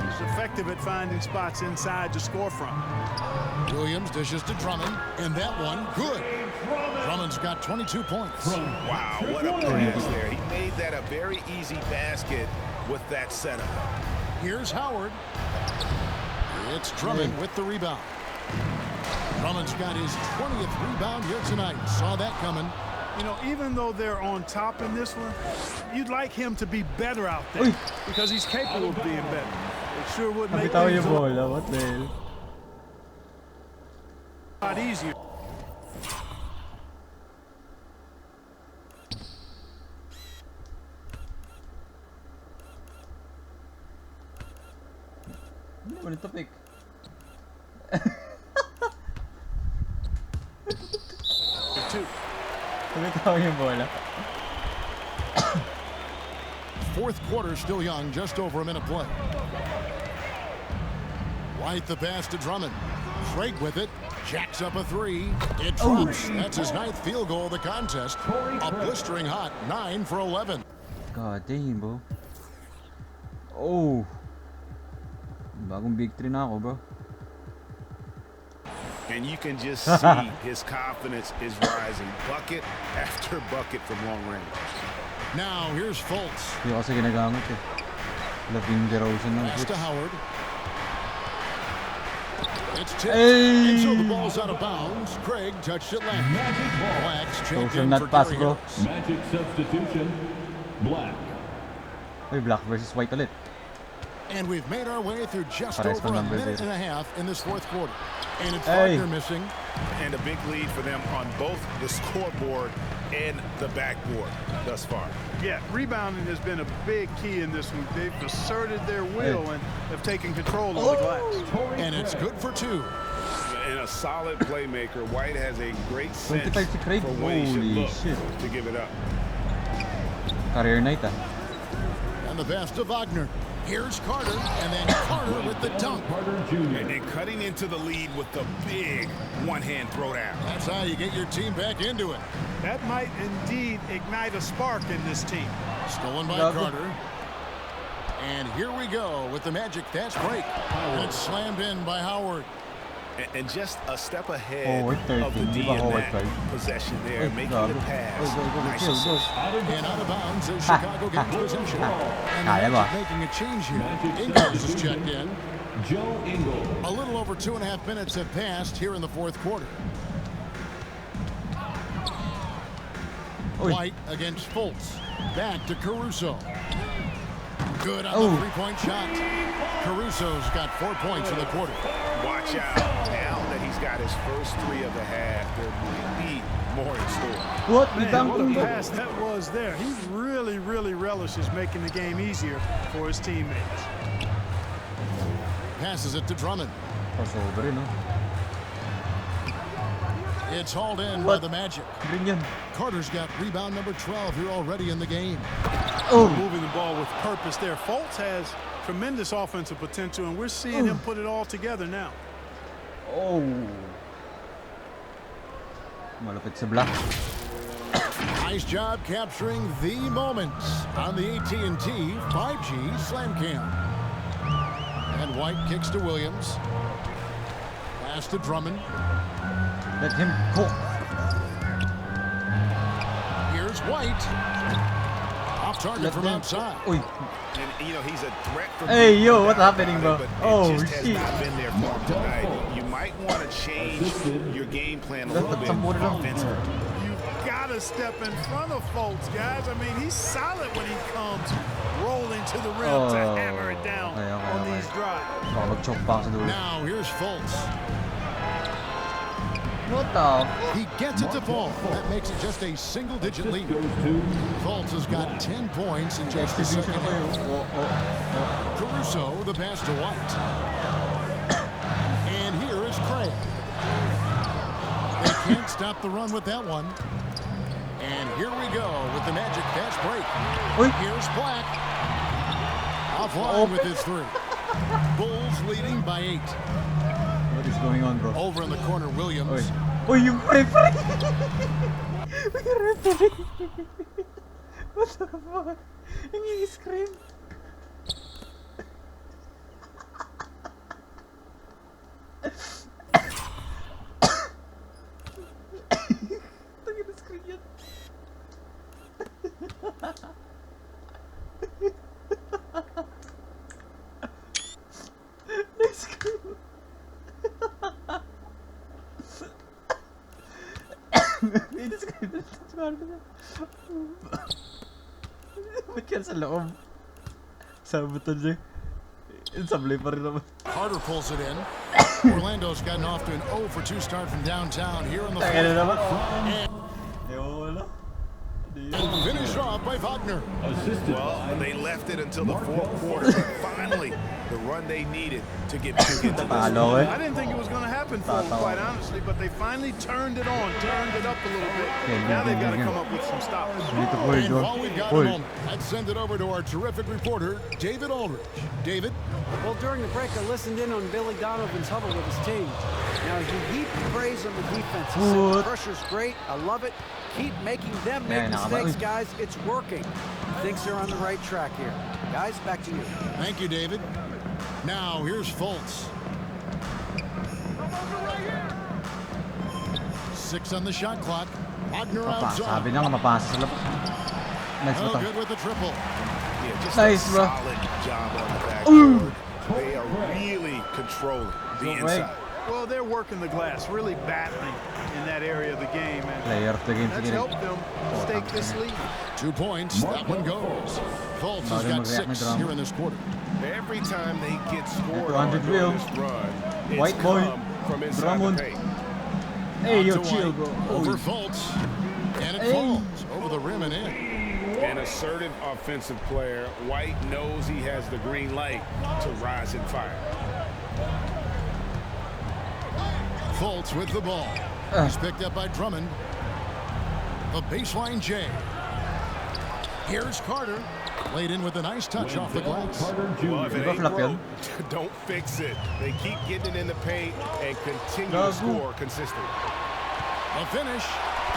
He's effective at finding spots inside to score from. Williams dishes to Drummond, and that one good. Drummond's got 22 points. Wow, what a pass there. He made that a very easy basket with that setup. Here's Howard. It's Drummond with the rebound. Drummond's got his 20th rebound here tonight. Saw that coming. You know, even though they're on top in this one, you'd like him to be better out there because he's capable of being better. It sure would make things a lot easier. Ano ito pick? Fourth quarter still young, just over a minute play. White the pass to Drummond. Craig with it, jacks up a 3. It drops. That's his 9th field goal of the contest. A blistering hot 9 for 11. God damn, bro. Oh. Bagong big 3 na ako, bro. And you can just see his confidence is rising. Bucket after bucket from long range. Now here's Fultz. Hindi kasi ginagamit eh. Labing DeRozan ng Pass switch. to Howard. It's tipped. And so the ball's out of bounds. Craig touched it left. Black's checked in for pass, Gary bro. Harris. Magic substitution. Black. Uy, Black versus White ulit. And we've made our way through just Pares over a numbers minute there. and a half in this fourth quarter. And it's Wagner missing. And a big lead for them on both the scoreboard and the backboard thus far. Yeah, rebounding has been a big key in this one. They've asserted their will and have taken control of the glass. And it's good for 2. And a solid playmaker. White has a great sense for Craig. when he should Holy look shit. to give it up. Career night ah. And the pass to Wagner. Here's Carter, and then Carter with the dunk. And then cutting into the lead with the big one-hand throwdown. That's how you get your team back into it. That might indeed ignite a spark in this team. Stolen by Carter. And here we go with the Magic fast break. And it's slammed in by Howard. And just a step ahead of the D in Howard that possession there, making the pass. Nice assist. And out of bounds as Chicago gets possession. And the Magic making a change here. Ingles is checked in. Joe Ingles. A little over 2.5 minutes have passed here in the fourth quarter. White against Fultz. Back to Caruso. Good on the three-point shot. Caruso's got 4 points in the quarter. Watch out. Now that he's got his first 3 of the half, there might be more in store. What a pass that was there. He really relishes making the game easier for his teammates. Passes it to Drummond. It's hauled in by the Magic. Carter's got rebound number 12 here already in the game. Moving the ball with purpose there. Fultz has tremendous offensive potential, and we're seeing him put it all together now. Malapit sa Black. Nice job capturing the moments on the AT&T 5G Slam Cam. And White kicks to Williams. Pass to Drummond. Let him cook. Here's White. Off target from outside. Uy. And, you know, he's a threat from Hey, yo, what's happening, bro? Oh, Oh, shit. shit. Has not been there for him tonight. You might want to change your game plan a little bit offensively. You've got to step in front of Fultz, guys. I mean, he's solid when he comes rolling to the rim to hammer it down on these drives. Now here's Fultz. What the? He gets it to fall. That makes it just a single-digit lead. Fultz has got 10 points in just the second half. Caruso, the pass to White. And here is Craig. They can't stop the run with that one. And here we go with the Magic fast break. Here's Black. Offline with his three. Bulls leading by 8. What is going on, bro? Over in the corner, Williams. Oh, you referee! What the fuck? And you scream. Look at the screen yet. Ba't yan sa loob? Sabi ito dyan. Sablay pa rin naman. Carter pulls it in. Orlando's gotten off to an 0 for 2 start from downtown here in the fourth. And finished off by Wagner. Well, they left it until the fourth quarter, but finally the run they needed to get back into this. I didn't think it was going to happen for them, quite honestly, but they finally turned it on, turned it up a little bit. Now they've got to come up with some stops. And while we've got a moment, I'd send it over to our terrific reporter, David Aldridge. David? Well, during the break, I listened in on Billy Donovan's huddle with his team. Now, he heaped praise on the defense. He said, the pressure's great. I love it. Keep making them make mistakes, guys. It's working. He thinks they're on the right track here. Guys, back to you. Thank you, David. Now, here's Fultz. 6 on the shot clock. Wagner outside. Sabi niya nga mapasa sa labas. Nice Oh, good with the triple. Yeah, just nice, a bro. solid job on the backboard. They are really controlling the inside. Well, they're working the glass, really battling in that area of the game. And Player of the game that's helped them stake this lead. 2 points, that one goes. Fultz has got 6 here in this quarter. Every time they get scored 200 on during will. this run, it's White boy. come from inside Drummond. the paint. Hey, yo, To chill, White, bro. Over Fultz. And it falls over the rim and in. An assertive offensive player, White knows he has the green light to rise and fire. Fultz with the ball. He's picked up by Drummond. The baseline J. Here's Carter. Laid in with a nice touch off the glass. Well, if it ain't broke, don't fix it. They keep getting it in the paint and continue to score consistently. A finish.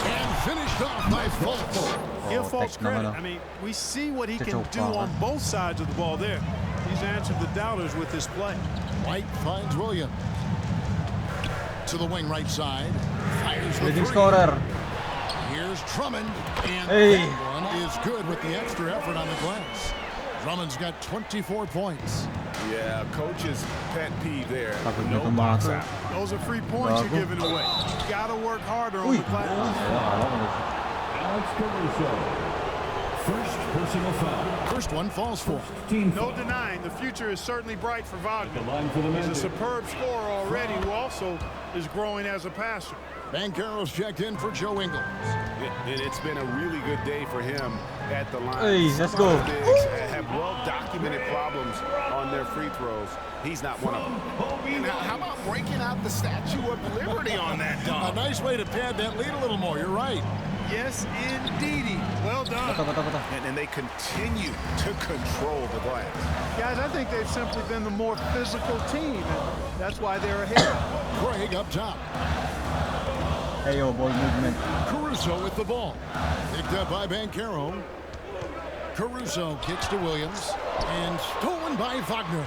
And finished off by Fultz. Give Fultz credit. I mean, we see what he can do on both sides of the ball there. He's answered the doubters with his play. White finds Williams. To the wing right side. Fires the Leading three. scorer. Here's Drummond. And Hey. that one is good with the extra effort on the glass. Drummond's got 24 points. Yeah, coach's pet peeve there. Takot No na box tumasa. out. Those are free points you're giving away. Got to work harder on the glass. Alex Caruso. First personal foul. First one falls for. No denying, the future is certainly bright for Wagner. He's a superb scorer already who also is growing as a passer. Banchero's checked in for Joe Ingles. And it's been a really good day for him at the line. Hey, let's go. Some bigs have well-documented problems on their free throws. He's not one of them. And how about breaking out the Statue of Liberty on that A dunk? nice way to pad that lead a little more. You're right. Yes, indeedy. Well done. And they continue to control the glass. Guys, I think they've simply been the more physical team, and that's why they're ahead. Craig up top. Hey, yo, ball movement. Caruso with the ball. Picked up by Banchero. Caruso kicks to Williams. And stolen by Wagner.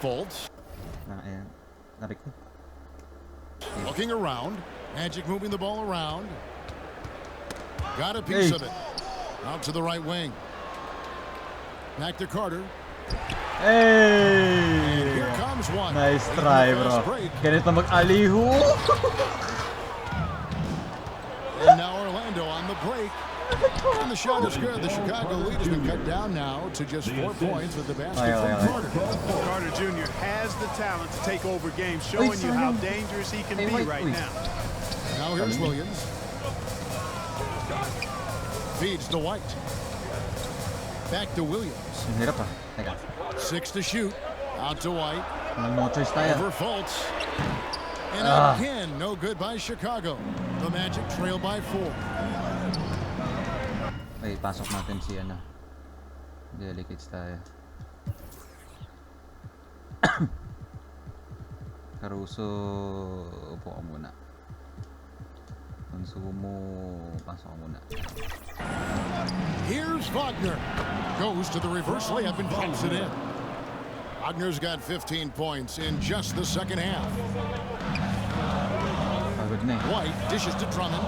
Fultz. Looking around. Magic moving the ball around. Got a piece of it. Out to the right wing. Back to Carter. Hey! And here comes one. Nice try, bro. Ganito mag-alihu. And now Orlando on the break. And the shot is good. The Chicago lead has been cut down now to just 4 points with the basket from Carter. Carter Jr. has the talent to take over games, showing you how dangerous he can be right now. Now here's Williams. Feeds to White. Back to Williams. 6 to shoot. Out to White. Over Fultz. And again, no good by Chicago. The Magic trail by 4. Okay, pasok natin si ano. Delicates tayo. Caruso, upo ka muna. Consumo, pasok ka muna. Here's Wagner. Goes to the reverse layup and pumps it in. Wagner's got 15 points in just the second half. White dishes to Drummond.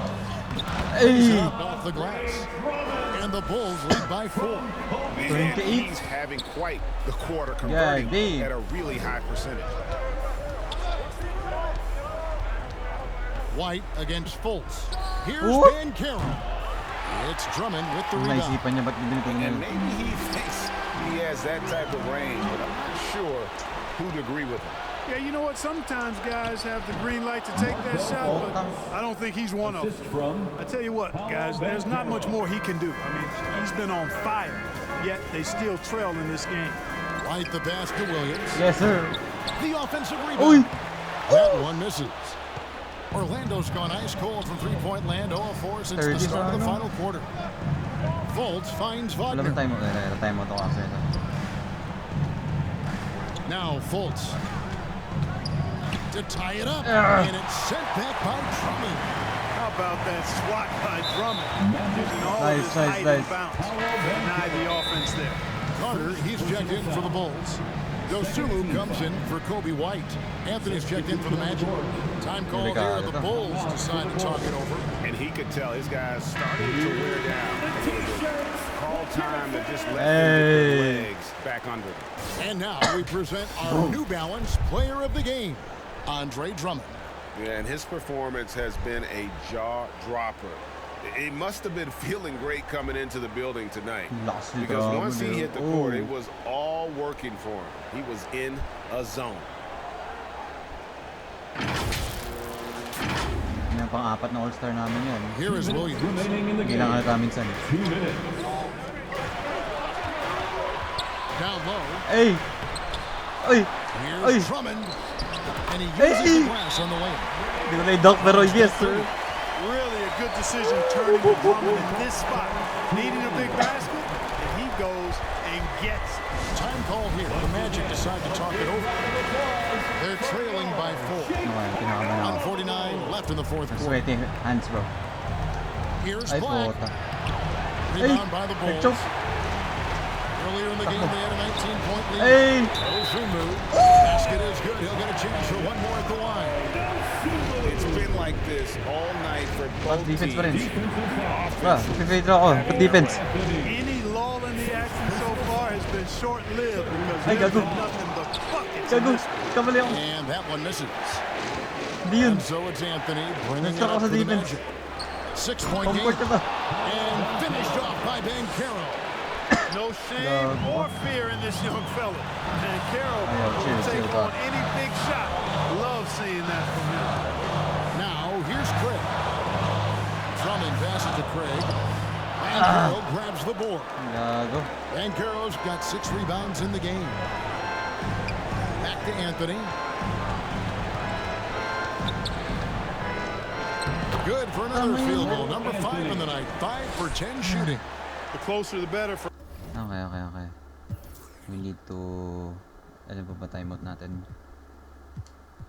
He's up off the glass. And the Bulls lead by 4. Man, he's having quite the quarter, converting at a really high percentage. White against Fultz. Here's Ben Carroll. It's Drummond with the rebound. And maybe he thinks he has that type of range, but I'm not sure who'd agree with him. Yeah, you know what? Sometimes guys have the green light to take that shot, but I don't think he's one of them. I tell you what, guys, there's not much more he can do. I mean, he's been on fire, yet they still trail in this game. White the pass to Williams. Yes, sir. The offensive rebound. That one misses. Orlando's gone ice cold from three-point land, 0-4 since the start of the final quarter. Fultz finds Wagner. Now Fultz to tie it up, and it's sent back by Drummond. How about that swat by Drummond? Using all of his height and bounce. Deny the offense there. Carter, he's checked in for the Bulls. Dosunmu comes in for Kobe White. Anthony's checked in for the Magic. Time called here. The Bulls decide to talk it over. And he could tell his guys starting to wear down a little bit. Call time to just let them get their legs back under them. And now we present our New Balance Player of the Game, Andre Drummond. Yeah, and his performance has been a jaw-dropper. He must have been feeling great coming into the building tonight. Because once he hit the court, it was all working for him. He was in a zone. Pang-apat na all-star namin yun. Here is Williams. Hindi lang ata minsan. Down low. Hey! Ay! Here's Drummond. And he uses the glass on the way. Hindi ko na-dunk pero yes, sir. Really a good decision turning to Drummond in this spot. Needing a big basket, and he goes and gets it. Time call here. The Magic decide to talk it over. They're trailing by 4. 1:49 left in the fourth quarter. Sweaty hands, bro. Here's Black. Rebound by the Bulls. Earlier in the game, they had a 19-point lead. Hey! Dosunmu. Basket is good. He'll get a chance for one more at the line. It's been like this all night for both teams. Defense pa rin. Pipay draw ako. Defense. Any lull in the action so far has been short-lived because there's been nothing but buckets in this one. And that one misses. And so it's Anthony bringing it up for the Magic. 6-point game. And finished off by Ben Carroll. No shame or fear in this young fella. And Carroll will take on any big shot. Love seeing that from him. Now, here's Craig. Drummond passes to Craig. And Carroll grabs the board. And Carroll's got 6 rebounds in the game. Back to Anthony. Good for another field goal. Number 5 in the night. 5 for 10 shooting. The closer the better for... Okay. We need to... Alam pa ba timeout natin?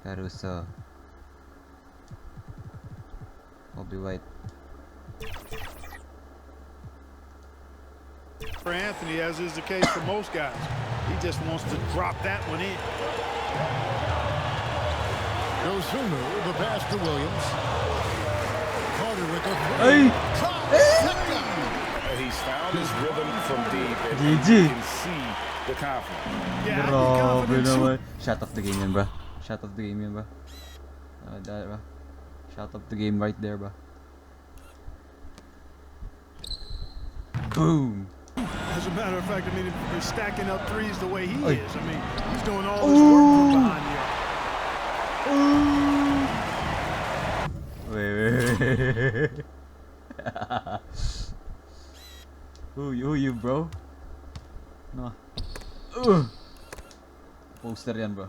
Caruso. Kobe White. For Anthony, as is the case for most guys, he just wants to drop that one in. Dosunmu, the pass to Williams. Carter with the Ay! He's found his rhythm from deep, and GG. you can see the confidence. Grabe naman. Shot of the game yan, bro. Shot of the game yan, bro. That, bro. Shot of the game right there, bro. Boom. As a matter of fact, I mean, if you're stacking up threes the way he is, I mean, he's doing all this work from behind the arc. Wait. Who you, bro? No. Poster yan, bro.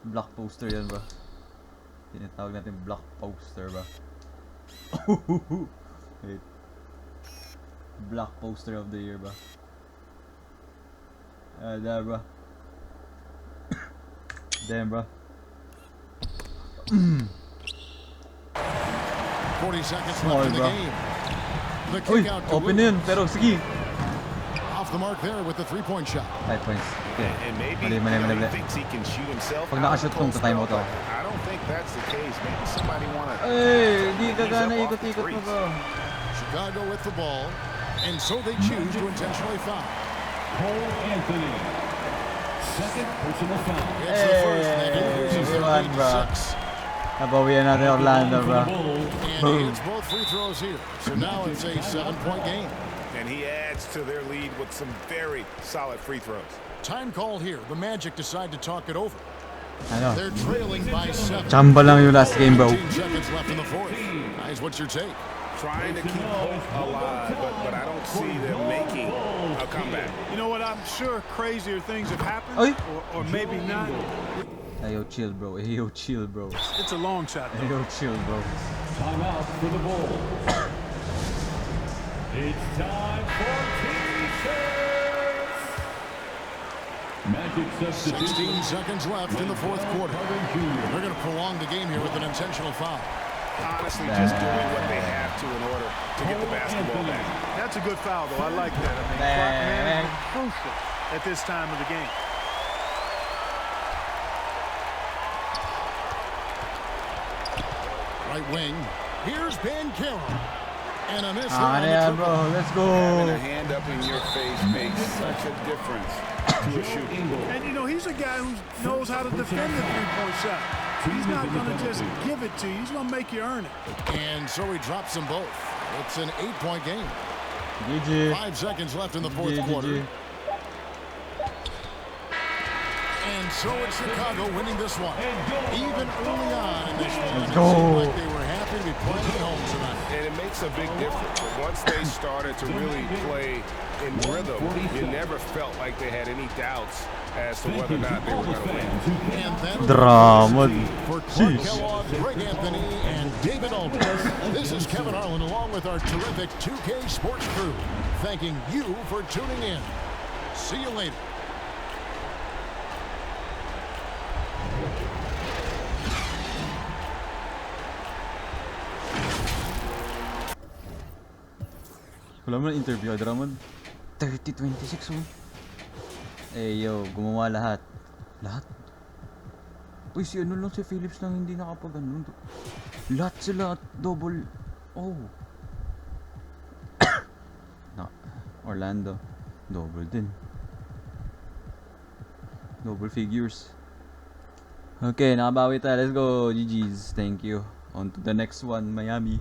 Block poster yan, bro. Tinatawag natin block poster, bro. Wait. Block poster of the year, bro. There, bro. Damn, bro. 40 seconds Small, left in the bro. game. The Uy, kick out to open Will. in, pero sige. Off the mark there with the three-point shot. 5 points. Okay. And maybe he thinks he can shoot himself. Pag nakashoot kong time out ako. I don't think that's the case. Maybe somebody wanna. Ay, di gagana ikot-ikot mo, bro. Chicago with the ball, and so they choose to intentionally foul. Cole Anthony. Second personal foul. It's the first. That increases their lead to 6. Nabawian natin Orlando, bro. And he hits both free throws here. So now it's a 7-point game. And he adds to their lead with some very solid free throws. Time call here. The Magic decide to talk it over. Ano? They're trailing by 7. Chamba lang yung last game, bro. 15 seconds left in the fourth. Guys, what's your take? Trying to keep hope alive, but I don't see them making a comeback. You know what? I'm sure crazier things have happened, Oy. or maybe not. Ayo, chill, bro. Ayo, chill, bro. It's a long shot, though. Ayo, chill, bro. Time out for the Bulls. It's time for T-shirts. Magic substitution. 16 seconds left in the fourth quarter. They're going to prolong the game here with an intentional foul. Honestly, just doing what they have to in order to get the basketball back. That's a good foul, though. I like that. I mean, clock management crucial at this time of the game. Right wing. Here's Ben Carroll. And a miss Ah, there yeah, on the bro. triple. Let's go. Having a hand up in your face makes such a difference to a shooter. And, you know, he's a guy who knows how to defend the three-point shot. He's not going to just give it to you. He's going to make you earn it. And so he drops them both. It's an 8-point game. GG. 5 seconds left in the fourth quarter. And so it's Chicago winning this one. Even early on in this one, it seemed like they were happy to be playing at home tonight. And it makes a big difference. Once they started to really play in rhythm, you never felt like they had any doubts as to whether or not they were going to win. And then Drama. for Clark Kellogg, Greg Anthony, and David Aldridge. This is Kevin Harlan along with our terrific 2K Sports crew, thanking you for tuning in. See you later. Wala mo na interview, Adramon. 30-26, oh. Eh, yo, gumawa lahat. Lahat? Uy, si ano lang, si Phillips lang hindi nakapag ano. Lahat sila at double. Oh. No. Orlando. Double din. Double figures. Okay, nakabawi tayo. Let's go. GG's. Thank you. On to the next one, Miami.